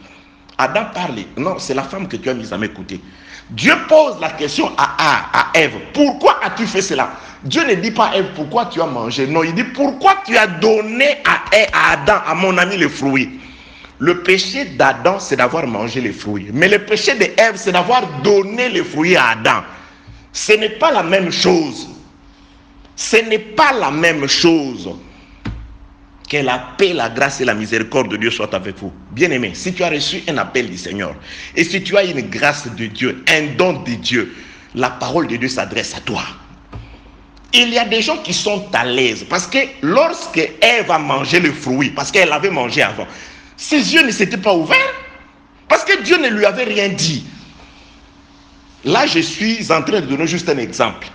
Adam parle. Non, c'est la femme que tu as mise à m'écouter. Dieu pose la question à Ève. Pourquoi as-tu fait cela? Dieu ne dit pas à Ève pourquoi tu as mangé. Non, il dit pourquoi tu as donné à Adam, à mon ami, les fruits. Le péché d'Adam, c'est d'avoir mangé les fruits. Mais le péché d'Ève, c'est d'avoir donné les fruits à Adam. Ce n'est pas la même chose. Ce n'est pas la même chose. Que la paix, la grâce et la miséricorde de Dieu soient avec vous. Bien-aimé, si tu as reçu un appel du Seigneur, et si tu as une grâce de Dieu, un don de Dieu, la parole de Dieu s'adresse à toi. Il y a des gens qui sont à l'aise, parce que lorsque Ève a mangé le fruit, parce qu'elle avait mangé avant, ses yeux ne s'étaient pas ouverts, parce que Dieu ne lui avait rien dit. Là, je suis en train de donner juste un exemple.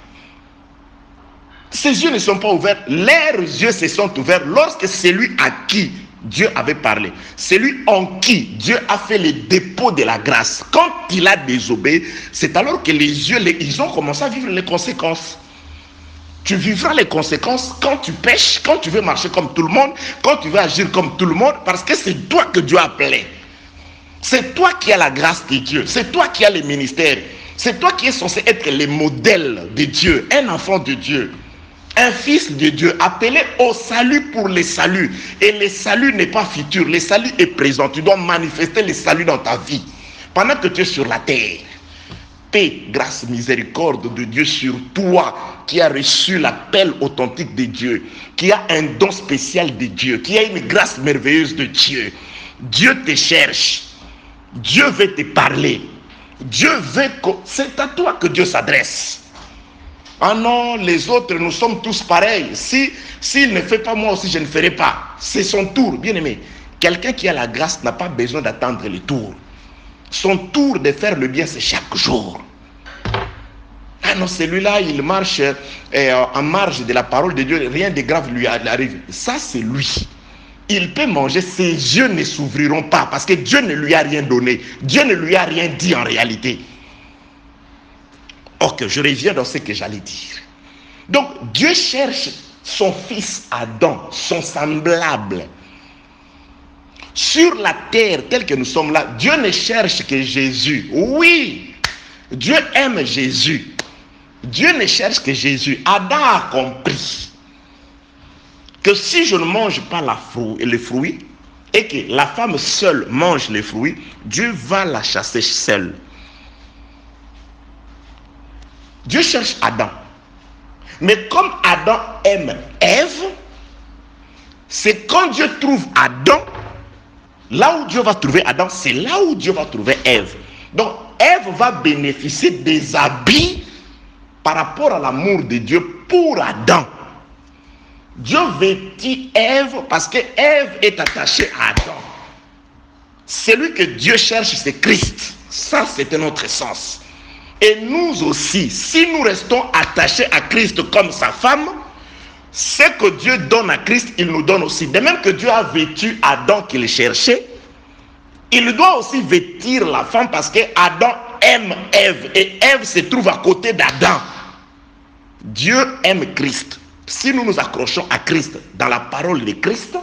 Ses yeux ne sont pas ouverts. Leurs yeux se sont ouverts lorsque celui à qui Dieu avait parlé, celui en qui Dieu a fait le dépôt de la grâce, quand il a désobéi, c'est alors que les yeux, ils ont commencé à vivre les conséquences. Tu vivras les conséquences quand tu pêches, quand tu veux marcher comme tout le monde, quand tu veux agir comme tout le monde, parce que c'est toi que Dieu a appelé. C'est toi qui as la grâce de Dieu, c'est toi qui as le ministère, c'est toi qui es censé être le modèle de Dieu, un enfant de Dieu. Un fils de Dieu appelé au salut pour le salut. Et le salut n'est pas futur, le salut est présent. Tu dois manifester le salut dans ta vie. Pendant que tu es sur la terre. Paix, grâce, miséricorde de Dieu sur toi qui a reçu l'appel authentique de Dieu, qui a un don spécial de Dieu, qui a une grâce merveilleuse de Dieu. Dieu te cherche. Dieu veut te parler. Dieu veut que... C'est à toi que Dieu s'adresse. Ah non, les autres, nous sommes tous pareils. S'il ne fait pas, moi aussi, je ne ferai pas. C'est son tour, bien aimé. Quelqu'un qui a la grâce n'a pas besoin d'attendre le tour. Son tour de faire le bien, c'est chaque jour. Ah non, celui-là, il marche en marge de la parole de Dieu. Rien de grave lui arrive. Ça, c'est lui. Il peut manger, ses yeux ne s'ouvriront pas parce que Dieu ne lui a rien donné. Dieu ne lui a rien dit en réalité. Ok, je reviens dans ce que j'allais dire. Donc, Dieu cherche son fils Adam, son semblable. Sur la terre, telle que nous sommes là, Dieu ne cherche que Jésus. Oui, Dieu aime Jésus. Dieu ne cherche que Jésus. Adam a compris que si je ne mange pas le fruit et que la femme seule mange les fruits, Dieu va la chasser seule. Dieu cherche Adam. Mais comme Adam aime Ève, c'est quand Dieu trouve Adam, là où Dieu va trouver Adam, c'est là où Dieu va trouver Ève. Donc Ève va bénéficier des habits par rapport à l'amour de Dieu pour Adam. Dieu vêtit Ève parce que Ève est attachée à Adam. Celui que Dieu cherche, c'est Christ. Ça, c'est notre essence. Et nous aussi, si nous restons attachés à Christ comme sa femme, ce que Dieu donne à Christ, il nous donne aussi. De même que Dieu a vêtu Adam qu'il cherchait, il doit aussi vêtir la femme parce que Adam aime Ève et Ève se trouve à côté d'Adam. Dieu aime Christ. Si nous nous accrochons à Christ dans la parole de Christ,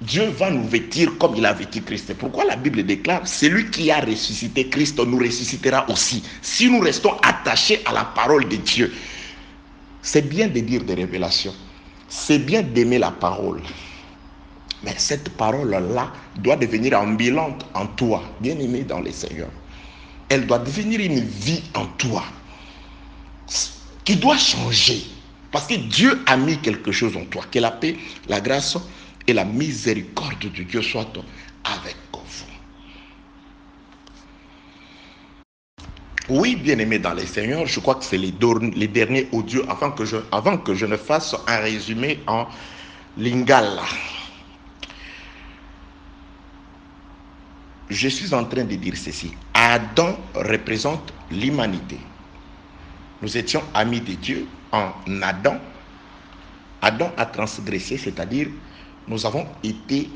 Dieu va nous vêtir comme il a vêtu Christ. C'est pourquoi la Bible déclare, celui qui a ressuscité Christ nous ressuscitera aussi. Si nous restons attachés à la parole de Dieu. C'est bien de dire des révélations. C'est bien d'aimer la parole. Mais cette parole-là doit devenir ambulante en toi, bien aimé dans le Seigneur. Elle doit devenir une vie en toi qui doit changer. Parce que Dieu a mis quelque chose en toi. Que la paix, la grâce et la miséricorde de Dieu soient avec vous. Oui, bien-aimé dans le Seigneur, je crois que c'est les derniers audios avant que je ne fasse un résumé en lingala. Je suis en train de dire ceci. Adam représente l'humanité. Nous étions amis de Dieu en Adam. Adam a transgressé, c'est-à-dire nous avons été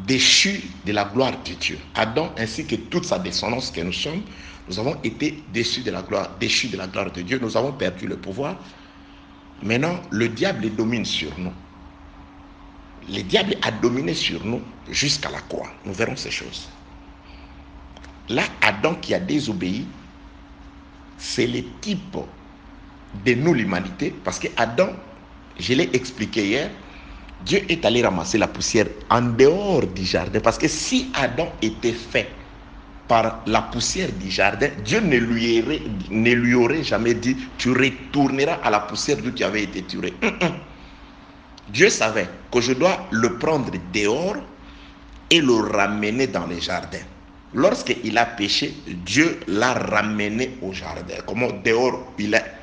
déchus de la gloire de Dieu. Adam ainsi que toute sa descendance que nous sommes, nous avons été déchus de la gloire de Dieu. Nous avons perdu le pouvoir. Maintenant, le diable domine sur nous. Le diable a dominé sur nous jusqu'à la croix. Nous verrons ces choses. Là, Adam qui a désobéi, c'est le type de nous, l'humanité, parce que Adam, je l'ai expliqué hier, Dieu est allé ramasser la poussière en dehors du jardin, parce que si Adam était fait par la poussière du jardin, Dieu ne lui aurait jamais dit, tu retourneras à la poussière d'où tu avais été tiré. Dieu savait que je dois le prendre dehors et le ramener dans le jardin. Lorsqu'il a péché, Dieu l'a ramené au jardin, comme dehors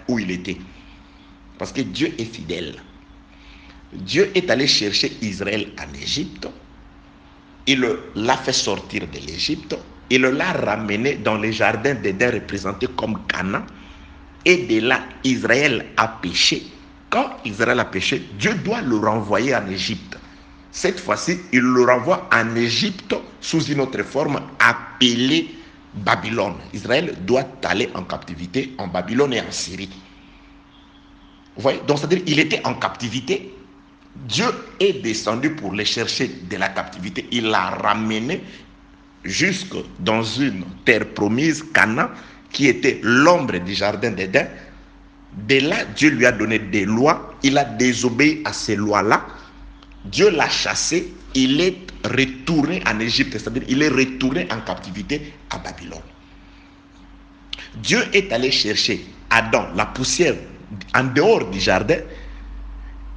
où il était. Parce que Dieu est fidèle. Dieu est allé chercher Israël en Égypte. Il l'a fait sortir de l'Égypte. Il l'a ramené dans les jardins d'Éden représentés comme Canaan. Et de là, Israël a péché. Quand Israël a péché, Dieu doit le renvoyer en Égypte. Cette fois-ci, il le renvoie en Égypte sous une autre forme appelée Babylone. Israël doit aller en captivité en Babylone et en Syrie. Vous voyez? Donc, c'est-à-dire qu'il était en captivité. Dieu est descendu pour les chercher de la captivité. Il l'a ramené jusque dans une terre promise, Canaan, qui était l'ombre du jardin d'Éden. De là, Dieu lui a donné des lois. Il a désobéi à ces lois-là. Dieu l'a chassé. Il est retourné en Égypte, c'est-à-dire il est retourné en captivité à Babylone. Dieu est allé chercher Adam, la poussière, en dehors du jardin.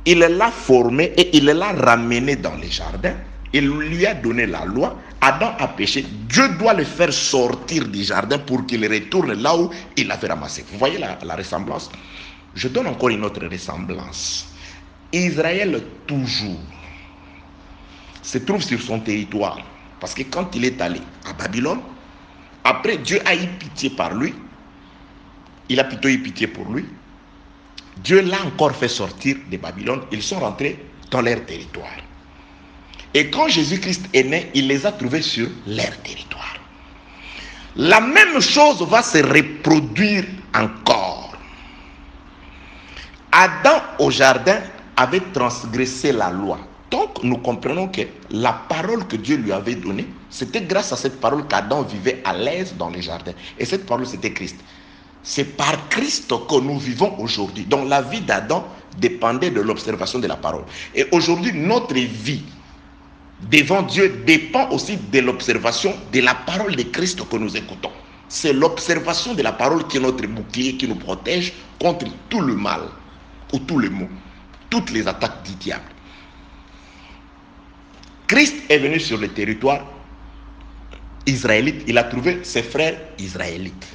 Il l'a formé et il l'a ramené dans le jardin. Il lui a donné la loi. Adam a péché. Dieu doit le faire sortir du jardin pour qu'il retourne là où il l'avait ramassé. Vous voyez la ressemblance? Je donne encore une autre ressemblance. Israël, toujours, se trouve sur son territoire. Parce que quand il est allé à Babylone, après Dieu a eu pitié par lui. Il a plutôt eu pitié pour lui. Dieu l'a encore fait sortir de Babylone. Ils sont rentrés dans leur territoire. Et quand Jésus-Christ est né, il les a trouvés sur leur territoire. La même chose va se reproduire encore. Adam au jardin avait transgressé la loi. Donc nous comprenons que la parole que Dieu lui avait donnée, c'était grâce à cette parole qu'Adam vivait à l'aise dans les jardins. Et cette parole, c'était Christ. C'est par Christ que nous vivons aujourd'hui. Donc la vie d'Adam dépendait de l'observation de la parole. Et aujourd'hui, notre vie devant Dieu dépend aussi de l'observation de la parole de Christ que nous écoutons. C'est l'observation de la parole qui est notre bouclier, qui nous protège contre tout le mal ou tous les maux, toutes les attaques du diable. Christ est venu sur le territoire israélite, il a trouvé ses frères israélites.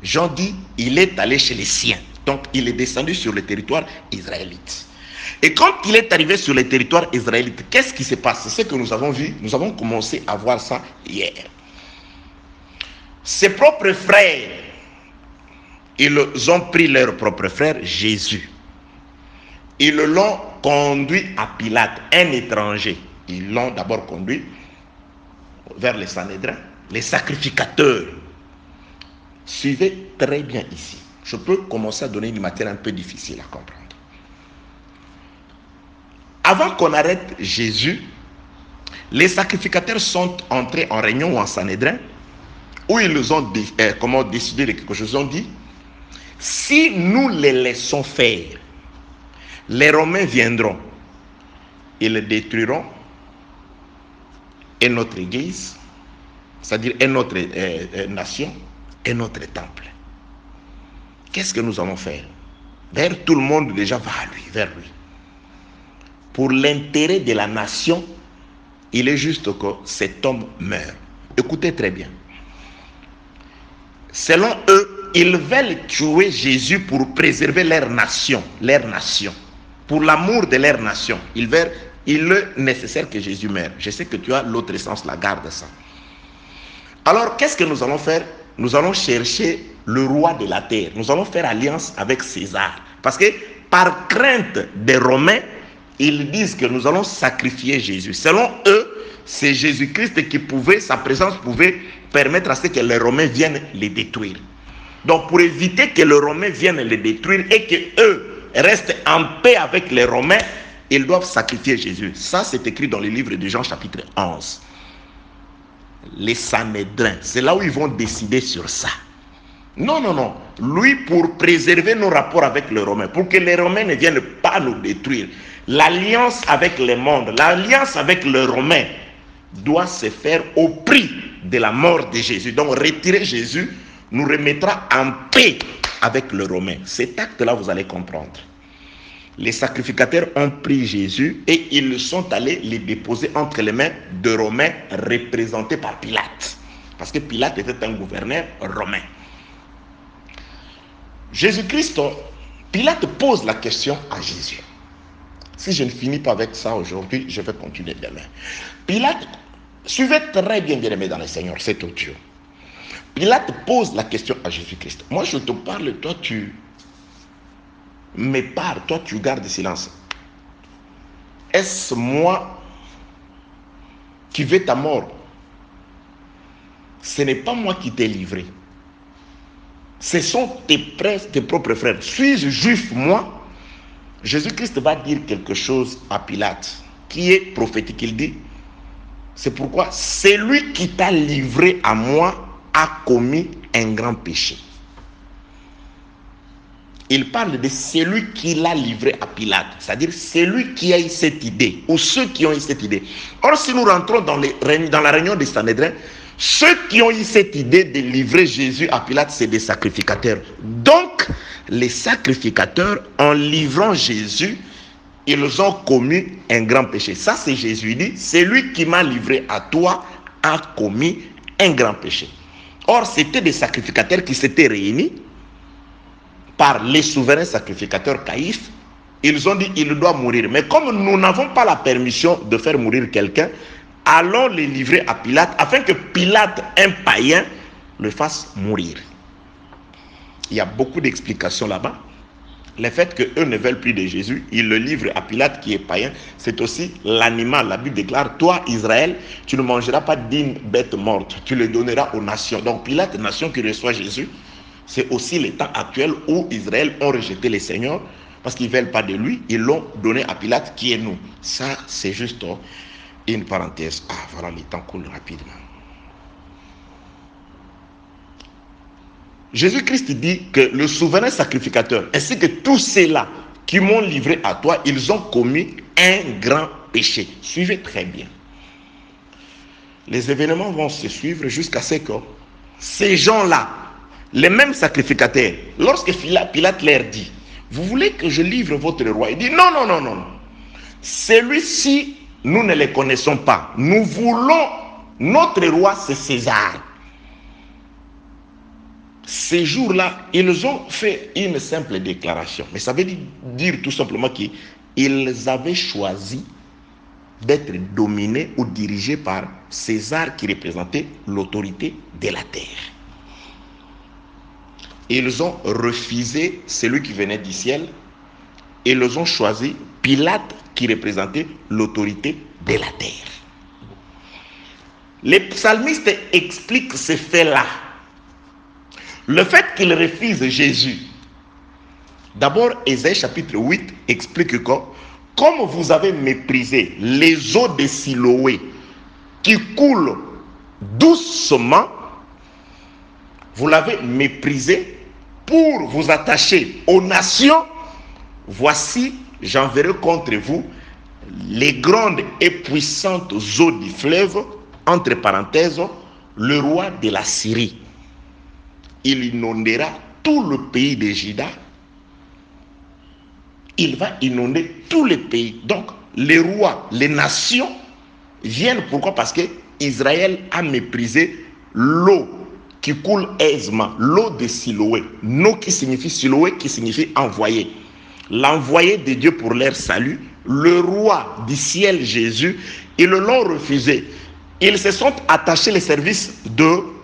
Jean dit, il est allé chez les siens. Donc, il est descendu sur le territoire israélite. Et quand il est arrivé sur le territoire israélite, qu'est-ce qui se passe? C'est ce que nous avons vu, nous avons commencé à voir ça hier. Ses propres frères, ils ont pris leur propre frère, Jésus. Ils l'ont conduit à Pilate, un étranger. Ils l'ont d'abord conduit vers les Sanhédrins, les sacrificateurs. Suivez très bien ici. Je peux commencer à donner une matière un peu difficile à comprendre. Avant qu'on arrête Jésus, les sacrificateurs sont entrés en réunion ou en Sanhédrin, où ils ont décidé de quelque chose. Ils ont dit, si nous les laissons faire, les Romains viendront, ils détruiront et notre église, c'est-à-dire et notre nation, et notre temple. Qu'est-ce que nous allons faire? Vers tout le monde déjà va à lui, vers lui. Pour l'intérêt de la nation, il est juste que cet homme meure. Écoutez très bien. Selon eux, ils veulent tuer Jésus pour préserver leur nation. Pour l'amour de leur nation. Il est nécessaire que Jésus meure. Je sais que tu as l'autre sens, la garde ça. Alors, qu'est-ce que nous allons faire? Nous allons chercher le roi de la terre. Nous allons faire alliance avec César. Parce que par crainte des Romains, ils disent que nous allons sacrifier Jésus. Selon eux, c'est Jésus-Christ qui sa présence pouvait permettre à ce que les Romains viennent les détruire. Donc pour éviter que les Romains viennent les détruire et qu'eux restent en paix avec les Romains, ils doivent sacrifier Jésus. Ça, c'est écrit dans le livre de Jean chapitre 11. Les Sanhédrins, c'est là où ils vont décider sur ça. Non. Lui, pour préserver nos rapports avec les Romains, pour que les Romains ne viennent pas nous détruire, l'alliance avec le monde, l'alliance avec les Romains doit se faire au prix de la mort de Jésus. Donc retirer Jésus nous remettra en paix avec les Romains. Cet acte-là, vous allez comprendre. Les sacrificateurs ont pris Jésus et ils sont allés les déposer entre les mains de Romains représentés par Pilate. Parce que Pilate était un gouverneur romain. Jésus-Christ, Pilate pose la question à Jésus. Si je ne finis pas avec ça aujourd'hui, je vais continuer demain. Pilate, suivez très bien, bien aimé dans le Seigneur, c'est audio. Pilate pose la question à Jésus-Christ. Moi, je te parle, toi, tu m'épares, toi, tu gardes silence. Est-ce moi qui veux ta mort? Ce n'est pas moi qui t'ai livré. Ce sont tes propres frères. Suis-je juif, moi? Jésus-Christ va dire quelque chose à Pilate qui est prophétique. Il dit, c'est pourquoi celui qui t'a livré à moi a commis un grand péché. Il parle de celui qui l'a livré à Pilate, c'est-à-dire celui qui a eu cette idée, ou ceux qui ont eu cette idée. Or, si nous rentrons dans la réunion des Sanhédrin, ceux qui ont eu cette idée de livrer Jésus à Pilate, c'est des sacrificateurs. Donc, les sacrificateurs, en livrant Jésus, ils ont commis un grand péché. Ça, c'est Jésus. Il dit, celui qui m'a livré à toi a commis un grand péché. Or, c'était des sacrificateurs qui s'étaient réunis par les souverains sacrificateurs Caïphe. Ils ont dit, il doit mourir. Mais comme nous n'avons pas la permission de faire mourir quelqu'un, allons les livrer à Pilate, afin que Pilate, un païen, le fasse mourir. Il y a beaucoup d'explications là-bas. Le fait qu'eux ne veulent plus de Jésus, ils le livrent à Pilate qui est païen. C'est aussi l'animal. La Bible déclare, toi Israël, tu ne mangeras pas d'une bête morte, tu le donneras aux nations. Donc Pilate, nation qui reçoit Jésus, c'est aussi le temps actuel où Israël ont rejeté le Seigneur parce qu'ils ne veulent pas de lui. Ils l'ont donné à Pilate qui est nous. Ça, c'est juste une parenthèse. Ah, voilà, le temps coule rapidement. Jésus-Christ dit que le souverain sacrificateur, ainsi que tous ceux-là qui m'ont livré à toi, ils ont commis un grand péché. Suivez très bien. Les événements vont se suivre jusqu'à ce que ces gens-là, les mêmes sacrificateurs, lorsque Pilate leur dit, vous voulez que je livre votre roi? Il dit, non, non, non, non. Celui-ci, nous ne le connaissons pas. Nous voulons, notre roi, c'est César. Ces jours-là, ils ont fait une simple déclaration. Mais ça veut dire tout simplement qu'ils avaient choisi d'être dominés ou dirigés par César qui représentait l'autorité de la terre. Ils ont refusé celui qui venait du ciel et ils ont choisi Pilate qui représentait l'autorité de la terre. Les psalmistes expliquent ces faits-là. Le fait qu'ils refusent Jésus. D'abord, Ésaïe chapitre 8 explique que comme vous avez méprisé les eaux de Siloé qui coulent doucement, vous l'avez méprisé pour vous attacher aux nations. Voici, j'enverrai contre vous les grandes et puissantes eaux du fleuve, entre parenthèses, le roi de la Syrie. Il inondera tout le pays de Juda. Il va inonder tous les pays. Donc, les rois, les nations viennent. Pourquoi? Parce que Israël a méprisé l'eau qui coule aisément, l'eau de Siloé. L'eau qui signifie Siloé, qui signifie envoyé. L'envoyé de Dieu pour leur salut, le roi du ciel Jésus, ils l'ont refusé. Ils se sont attachés les services de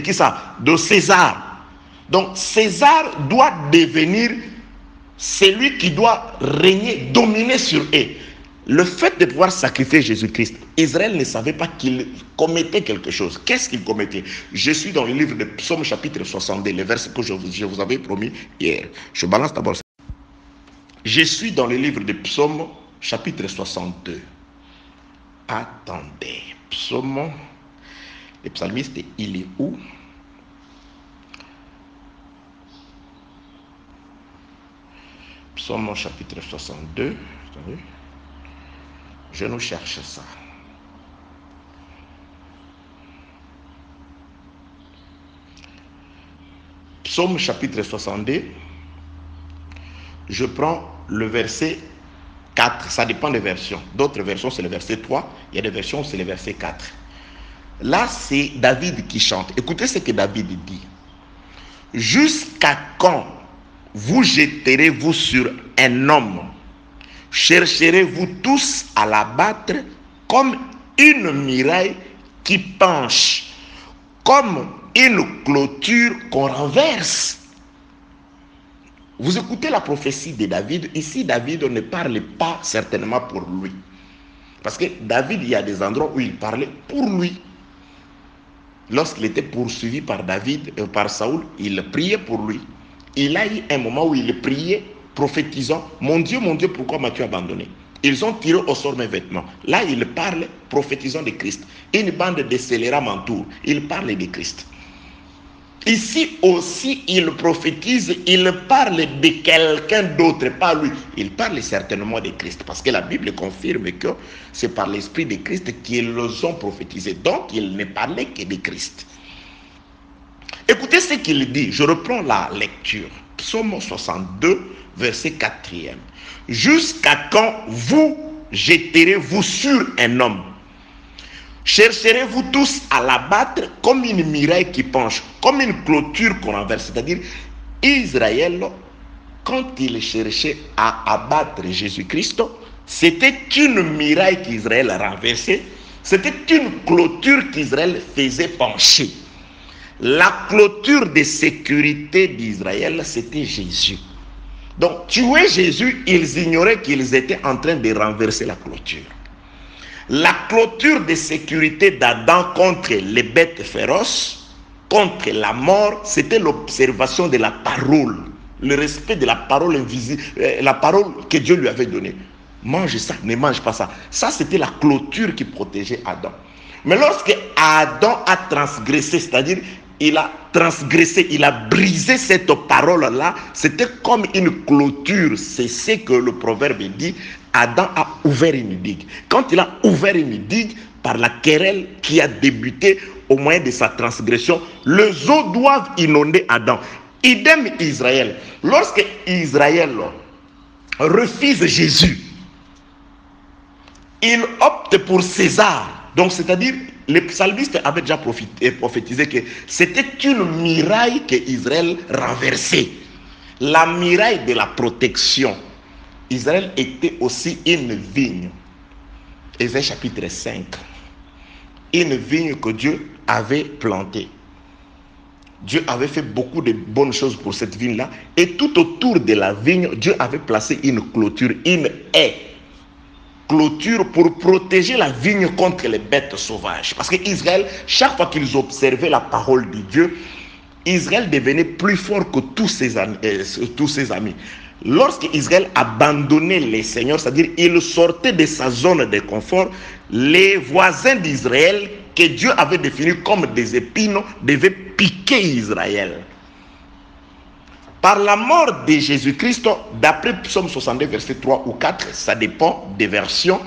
qui ça? De César. Donc César doit devenir celui qui doit régner, dominer sur eux. Le fait de pouvoir sacrifier Jésus-Christ, Israël ne savait pas qu'il commettait quelque chose. Qu'est-ce qu'il commettait? Je suis dans le livre de Psaume chapitre 62, le verset que je vous avais promis hier. Je balance d'abord ça. Je suis dans le livre de Psaume chapitre 62. Attendez, Psaume, le psalmiste, il est où? Psaume chapitre 62. Attendez. Je nous cherche ça. Psaume chapitre 62. Je prends le verset 4. Ça dépend des versions. D'autres versions, c'est le verset 3. Il y a des versions, c'est le verset 4. Là, c'est David qui chante. Écoutez ce que David dit. Jusqu'à quand vous jetterez-vous sur un homme? Chercherez-vous tous à l'abattre comme une muraille qui penche, comme une clôture qu'on renverse. Vous écoutez la prophétie de David. Ici, David ne parle pas certainement pour lui. Parce que David, il y a des endroits où il parlait pour lui. Lorsqu'il était poursuivi par par Saoul, il priait pour lui. Il a eu un moment où il priait, prophétisant, mon Dieu, pourquoi m'as-tu abandonné? Ils ont tiré au sort mes vêtements. Là, il parle, prophétisant de Christ. Une bande de scélérats m'entoure. Il parle de Christ. Ici aussi, il prophétise, il parle de quelqu'un d'autre, pas lui. Il parle certainement de Christ, parce que la Bible confirme que c'est par l'Esprit de Christ qu'ils ont prophétisé. Donc, il ne parlait que de Christ. Écoutez ce qu'il dit. Je reprends la lecture. Psaume 62, verset 4e. Jusqu'à quand vous jetterez-vous sur un homme? Chercherez-vous tous à l'abattre comme une muraille qui penche, comme une clôture qu'on renverse? C'est-à-dire, Israël, quand il cherchait à abattre Jésus-Christ, c'était une muraille qu'Israël renversait, c'était une clôture qu'Israël faisait pencher. La clôture de sécurité d'Israël, c'était Jésus. Donc, tuer Jésus, ils ignoraient qu'ils étaient en train de renverser la clôture. La clôture de sécurité d'Adam contre les bêtes féroces, contre la mort, c'était l'observation de la parole, le respect de la parole invisible, la parole que Dieu lui avait donnée. Mange ça, ne mange pas ça. Ça, c'était la clôture qui protégeait Adam. Mais lorsque Adam a transgressé, c'est-à-dire il a transgressé, il a brisé cette parole-là, c'était comme une clôture. C'est ce que le proverbe dit. Adam a ouvert une digue. Quand il a ouvert une digue, par la querelle qui a débuté au moyen de sa transgression, les eaux doivent inonder Adam. Idem Israël. Lorsque Israël refuse Jésus, il opte pour César. Donc, c'est-à-dire, les psalmistes avaient déjà prophétisé que c'était une muraille que Israël renversait. La muraille de la protection. Israël était aussi une vigne. Ésaïe chapitre 5. Une vigne que Dieu avait plantée. Dieu avait fait beaucoup de bonnes choses pour cette vigne-là. Et tout autour de la vigne, Dieu avait placé une clôture, une haie. Clôture pour protéger la vigne contre les bêtes sauvages. Parce qu'Israël, chaque fois qu'ils observaient la parole de Dieu, Israël devenait plus fort que tous ses amis. Lorsque Israël abandonnait les seigneurs, c'est-à-dire il sortait de sa zone de confort, les voisins d'Israël, que Dieu avait définis comme des épines, devaient piquer Israël. Par la mort de Jésus-Christ, d'après Psaume 62, verset 3 ou 4, ça dépend des versions,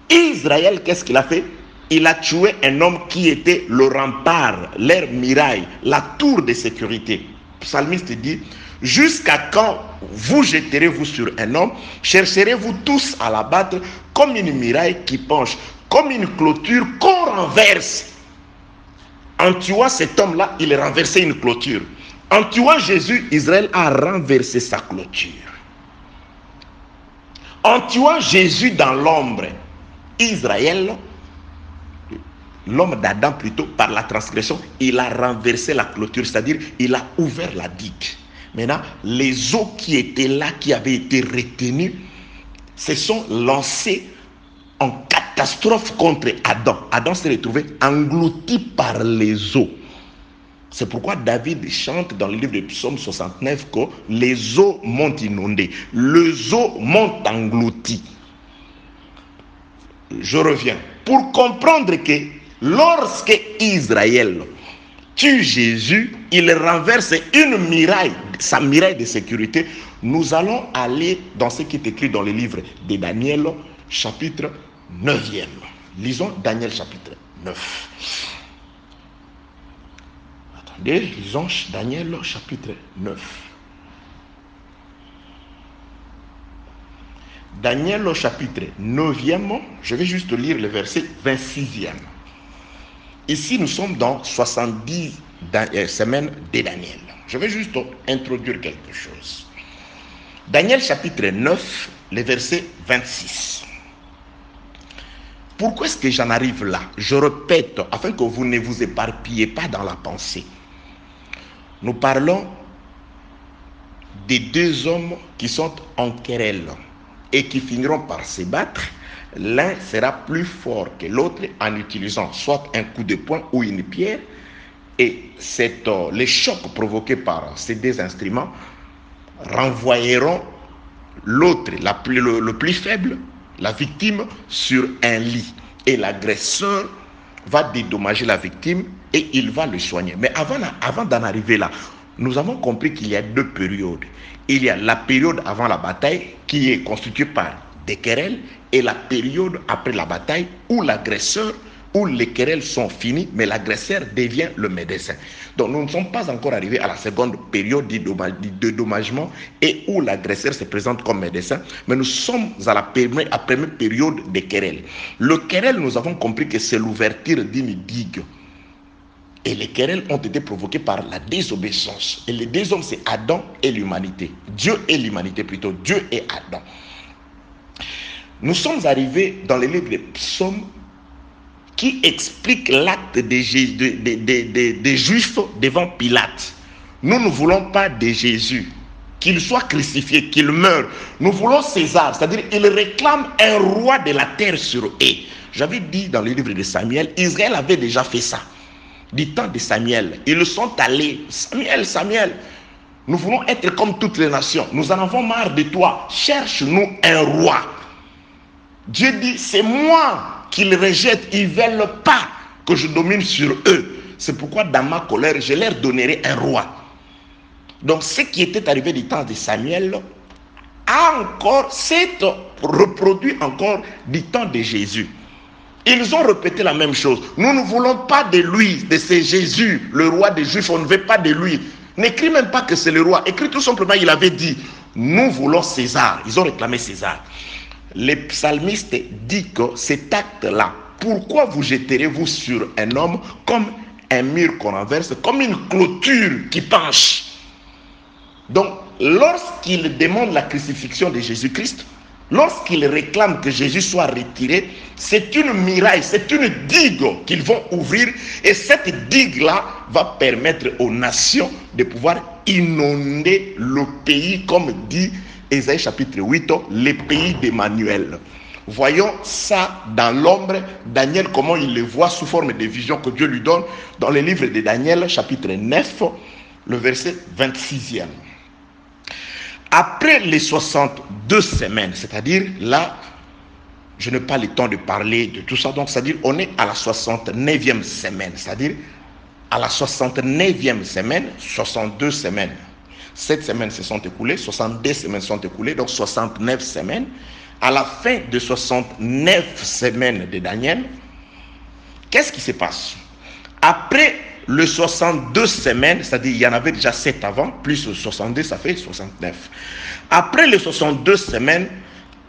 Israël, qu'est-ce qu'il a fait? Il a tué un homme qui était le rempart, leur muraille, la tour de sécurité. Le psalmiste dit, jusqu'à quand vous jetterez-vous sur un homme? Chercherez-vous tous à l'abattre comme une muraille qui penche, comme une clôture qu'on renverse? En tuant cet homme-là, il renversait une clôture. En tuant Jésus, Israël a renversé sa clôture. En tuant Jésus dans l'ombre, Israël, l'homme d'Adam plutôt, par la transgression, il a renversé la clôture, c'est-à-dire il a ouvert la digue. Maintenant, les eaux qui étaient là, qui avaient été retenues, se sont lancées en catastrophe contre Adam. Adam s'est retrouvé englouti par les eaux. C'est pourquoi David chante dans le livre de Psaume 69 que les eaux m'ont inondé, les eaux m'ont englouti. Je reviens. Pour comprendre que lorsque Israël tue Jésus, il renverse une muraille, sa muraille de sécurité. Nous allons aller dans ce qui est écrit dans le livre de Daniel, chapitre 9e. Lisons Daniel, chapitre 9. Lisons Daniel chapitre 9. Daniel chapitre 9e, je vais juste lire le verset 26e. Ici, nous sommes dans 70 semaines de Daniel. Je vais juste introduire quelque chose. Daniel chapitre 9, le verset 26. Pourquoi est-ce que j'en arrive là? Je répète, afin que vous ne vous éparpillez pas dans la pensée. Nous parlons des deux hommes qui sont en querelle et qui finiront par se battre. L'un sera plus fort que l'autre en utilisant soit un coup de poing ou une pierre. Et les chocs provoqués par ces deux instruments renvoyeront l'autre, le plus faible, la victime, sur un lit. Et l'agresseur va dédommager la victime et il va le soigner. Mais avant d'en arriver là, nous avons compris qu'il y a deux périodes. Il y a la période avant la bataille qui est constituée par des querelles et la période après la bataille où l'agresseur, où les querelles sont finies, mais l'agresseur devient le médecin. Donc nous ne sommes pas encore arrivés à la seconde période dédommagement et où l'agresseur se présente comme médecin, mais nous sommes à la première période des querelles. Le querelle, nous avons compris que c'est l'ouverture d'une digue. Et les querelles ont été provoquées par la désobéissance. Et les deux hommes, c'est Adam et l'humanité. Dieu et l'humanité plutôt. Dieu et Adam. Nous sommes arrivés dans les livres des psaumes qui explique l'acte des Juifs devant Pilate. Nous ne voulons pas de Jésus, qu'il soit crucifié, qu'il meure. Nous voulons César, c'est-à-dire il réclame un roi de la terre sur eux. J'avais dit dans le livre de Samuel, Israël avait déjà fait ça. Du temps de Samuel, ils sont allés. Samuel, nous voulons être comme toutes les nations. Nous en avons marre de toi. Cherche-nous un roi. Dieu dit, c'est moi qu'ils rejettent. Ils ne veulent pas que je domine sur eux. C'est pourquoi dans ma colère, je leur donnerai un roi. Donc ce qui était arrivé du temps de Samuel s'est reproduit encore du temps de Jésus. Ils ont répété la même chose. Nous ne voulons pas de lui, de ce Jésus, le roi des Juifs. On ne veut pas de lui. N'écris même pas que c'est le roi. Écris tout simplement, il avait dit, nous voulons César. Ils ont réclamé César. Les psalmistes disent que cet acte-là, pourquoi vous jetterez-vous sur un homme comme un mur qu'on renverse, comme une clôture qui penche? Donc, lorsqu'ils demandent la crucifixion de Jésus-Christ, lorsqu'ils réclament que Jésus soit retiré, c'est une muraille, c'est une digue qu'ils vont ouvrir. Et cette digue-là va permettre aux nations de pouvoir inonder le pays, comme dit Ésaïe chapitre 8, le pays d'Emmanuel. Voyons ça dans l'ombre. Daniel, comment il le voit sous forme de vision que Dieu lui donne dans le livre de Daniel, chapitre 9, le verset 26e. Après les 62 semaines, c'est-à-dire là, je n'ai pas le temps de parler de tout ça, donc c'est-à-dire on est à la 69e semaine, c'est-à-dire à la 69e semaine, 62 semaines. 7 semaines se sont écoulées, 62 semaines sont écoulées, donc 69 semaines. À la fin de 69 semaines de Daniel, qu'est-ce qui se passe? Après les 62 semaines, c'est-à-dire il y en avait déjà 7 avant, plus 62, ça fait 69. Après les 62 semaines,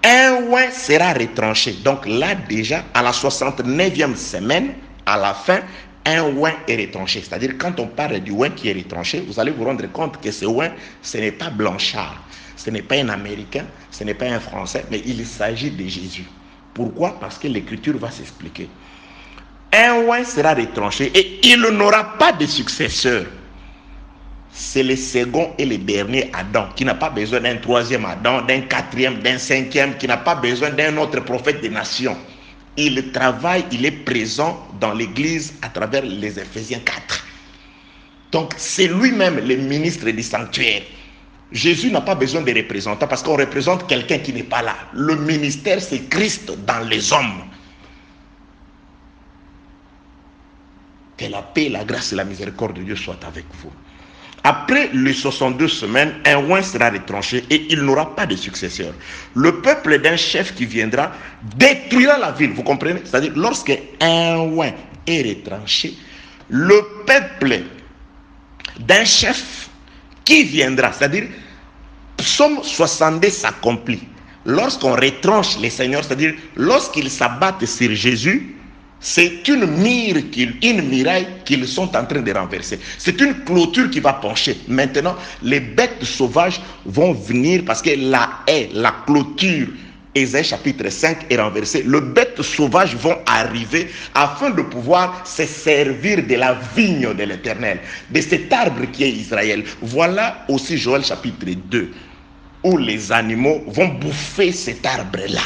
un oin sera retranché. Donc là déjà, à la 69e semaine, à la fin, un oin est retranché. C'est-à-dire quand on parle du oin qui est retranché, vous allez vous rendre compte que ce oin, ce n'est pas Blanchard, ce n'est pas un Américain, ce n'est pas un Français, mais il s'agit de Jésus. Pourquoi? Parce que l'écriture va s'expliquer. Un oin sera retranché et il n'aura pas de successeur. C'est le second et le dernier Adam qui n'a pas besoin d'un troisième Adam, d'un quatrième, d'un cinquième, qui n'a pas besoin d'un autre prophète des nations. Il travaille, il est présent dans l'église à travers les Éphésiens 4. Donc c'est lui-même le ministre du sanctuaire. Jésus n'a pas besoin de représentants parce qu'on représente quelqu'un qui n'est pas là. Le ministère, c'est Christ dans les hommes. Que la paix, la grâce et la miséricorde de Dieu soient avec vous. Après les 62 semaines, un oin sera retranché et il n'aura pas de successeur. Le peuple d'un chef qui viendra détruira la ville. Vous comprenez? C'est-à-dire, lorsque un oin est retranché, le peuple d'un chef qui viendra, c'est-à-dire, Psaume 62 s'accomplit. Lorsqu'on retranche les seigneurs, c'est-à-dire, lorsqu'ils s'abattent sur Jésus, c'est une muraille qu'ils sont en train de renverser. C'est une clôture qui va pencher. Maintenant, les bêtes sauvages vont venir parce que la haie, la clôture Ésaïe chapitre 5 est renversé. Les bêtes sauvages vont arriver afin de pouvoir se servir de la vigne de l'Éternel, de cet arbre qui est Israël. Voilà aussi Joël chapitre 2, où les animaux vont bouffer cet arbre-là.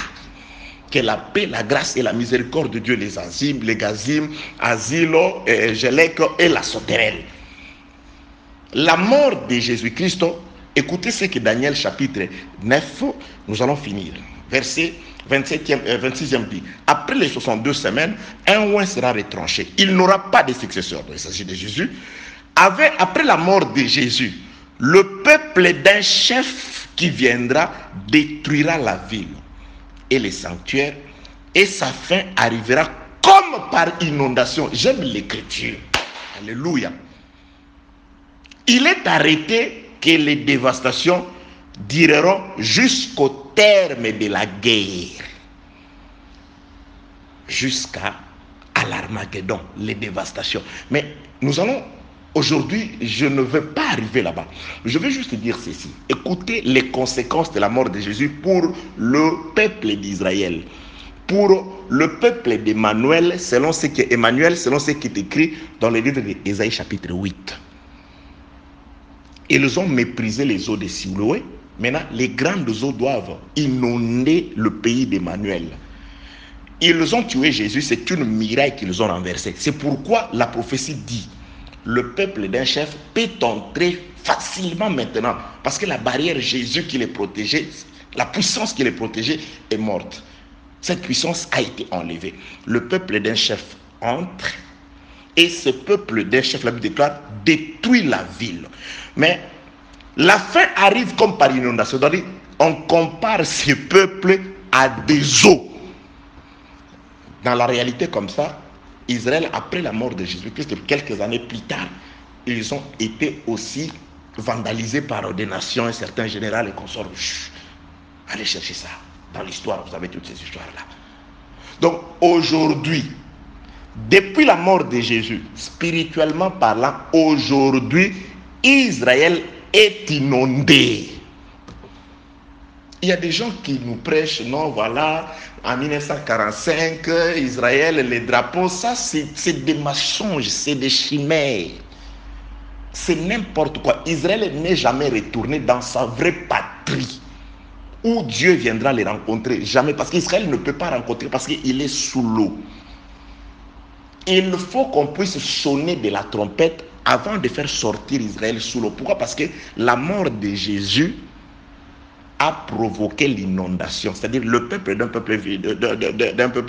Que la paix, la grâce et la miséricorde de Dieu, les azimes, les gazim, asilo, gelek et la sauterelle. La mort de Jésus-Christ, écoutez ce que Daniel chapitre 9, nous allons finir. Verset 26e dit, après les 62 semaines, un oint sera retranché. Il n'aura pas de successeur. Il s'agit de Jésus. Après la mort de Jésus, le peuple d'un chef qui viendra détruira la ville et les sanctuaires, et sa fin arrivera comme par inondation. J'aime l'écriture. Alléluia. Il est arrêté que les dévastations dureront jusqu'au terme de la guerre, jusqu'à l'Armageddon, les dévastations. Mais nous allons, aujourd'hui, je ne veux pas arriver là-bas. Je veux juste dire ceci. Écoutez les conséquences de la mort de Jésus pour le peuple d'Israël. Pour le peuple d'Emmanuel, selon ce qui est écrit dans le livre d'Ésaïe chapitre 8. Ils ont méprisé les eaux de Siloé. Maintenant, les grandes eaux doivent inonder le pays d'Emmanuel. Ils ont tué Jésus, c'est une muraille qu'ils ont renversée. C'est pourquoi la prophétie dit, le peuple d'un chef peut entrer facilement maintenant. Parce que la barrière Jésus qui les protégeait, la puissance qui les protégeait est morte. Cette puissance a été enlevée. Le peuple d'un chef entre et ce peuple d'un chef, la Bible déclare, détruit la ville. Mais la fin arrive comme par inondation. On compare ce peuple à des eaux. Dans la réalité comme ça, Israël, après la mort de Jésus-Christ, quelques années plus tard, ils ont été aussi vandalisés par des nations, certains généraux et consorts. Allez chercher ça. Dans l'histoire, vous avez toutes ces histoires-là. Donc aujourd'hui, depuis la mort de Jésus, spirituellement parlant, aujourd'hui, Israël est inondé. Il y a des gens qui nous prêchent, non, voilà, en 1945, Israël, les drapeaux, ça c'est des mensonges, c'est des chimères. C'est n'importe quoi. Israël n'est jamais retourné dans sa vraie patrie, où Dieu viendra les rencontrer. Jamais, parce qu'Israël ne peut pas rencontrer, parce qu'il est sous l'eau. Il faut qu'on puisse sonner de la trompette avant de faire sortir Israël sous l'eau. Pourquoi? Parce que la mort de Jésus a provoqué l'inondation. C'est-à-dire le peuple d'un peuple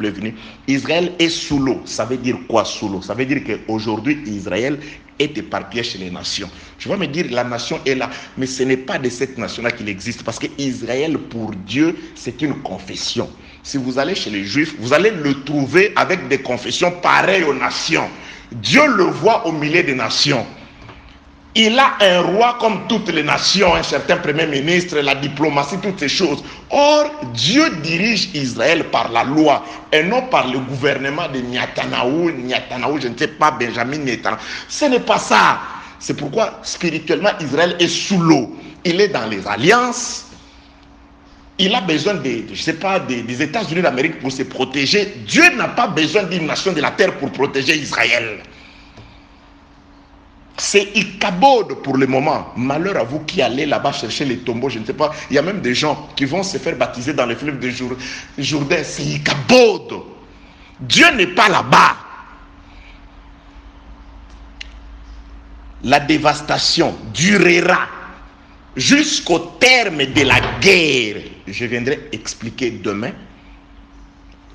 venu. Israël est sous l'eau. Ça veut dire quoi sous l'eau? Ça veut dire qu'aujourd'hui, Israël est éparpillé chez les nations. Je vais me dire, la nation est là. Mais ce n'est pas de cette nation-là qu'il existe. Parce que Israël, pour Dieu, c'est une confession. Si vous allez chez les Juifs, vous allez le trouver avec des confessions pareilles aux nations. Dieu le voit au milieu des nations. Il a un roi comme toutes les nations, un certain premier ministre, la diplomatie, toutes ces choses. Or, Dieu dirige Israël par la loi et non par le gouvernement de Netanyahou, je ne sais pas, Benjamin Netanyahu. Ce n'est pas ça. C'est pourquoi, spirituellement, Israël est sous l'eau. Il est dans les alliances. Il a besoin des États-Unis d'Amérique pour se protéger. Dieu n'a pas besoin d'une nation de la terre pour protéger Israël. C'est Ichabod pour le moment. Malheur à vous qui allez là-bas chercher les tombeaux, je ne sais pas. Il y a même des gens qui vont se faire baptiser dans les fleuves de Jourdain. C'est Ichabod. Dieu n'est pas là-bas. La dévastation durera jusqu'au terme de la guerre. Je viendrai expliquer demain,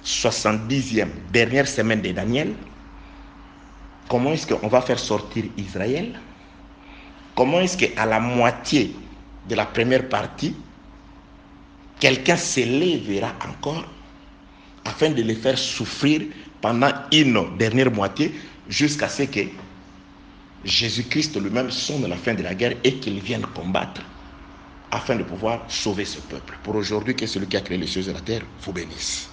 70e, dernière semaine de Daniel, comment est-ce qu'on va faire sortir Israël? Comment est-ce qu'à la moitié de la première partie, quelqu'un s'élèvera encore afin de les faire souffrir pendant une dernière moitié jusqu'à ce que Jésus-Christ lui-même sonne la fin de la guerre et qu'il vienne combattre afin de pouvoir sauver ce peuple. Pour aujourd'hui, que celui qui a créé les cieux et la terre vous bénisse.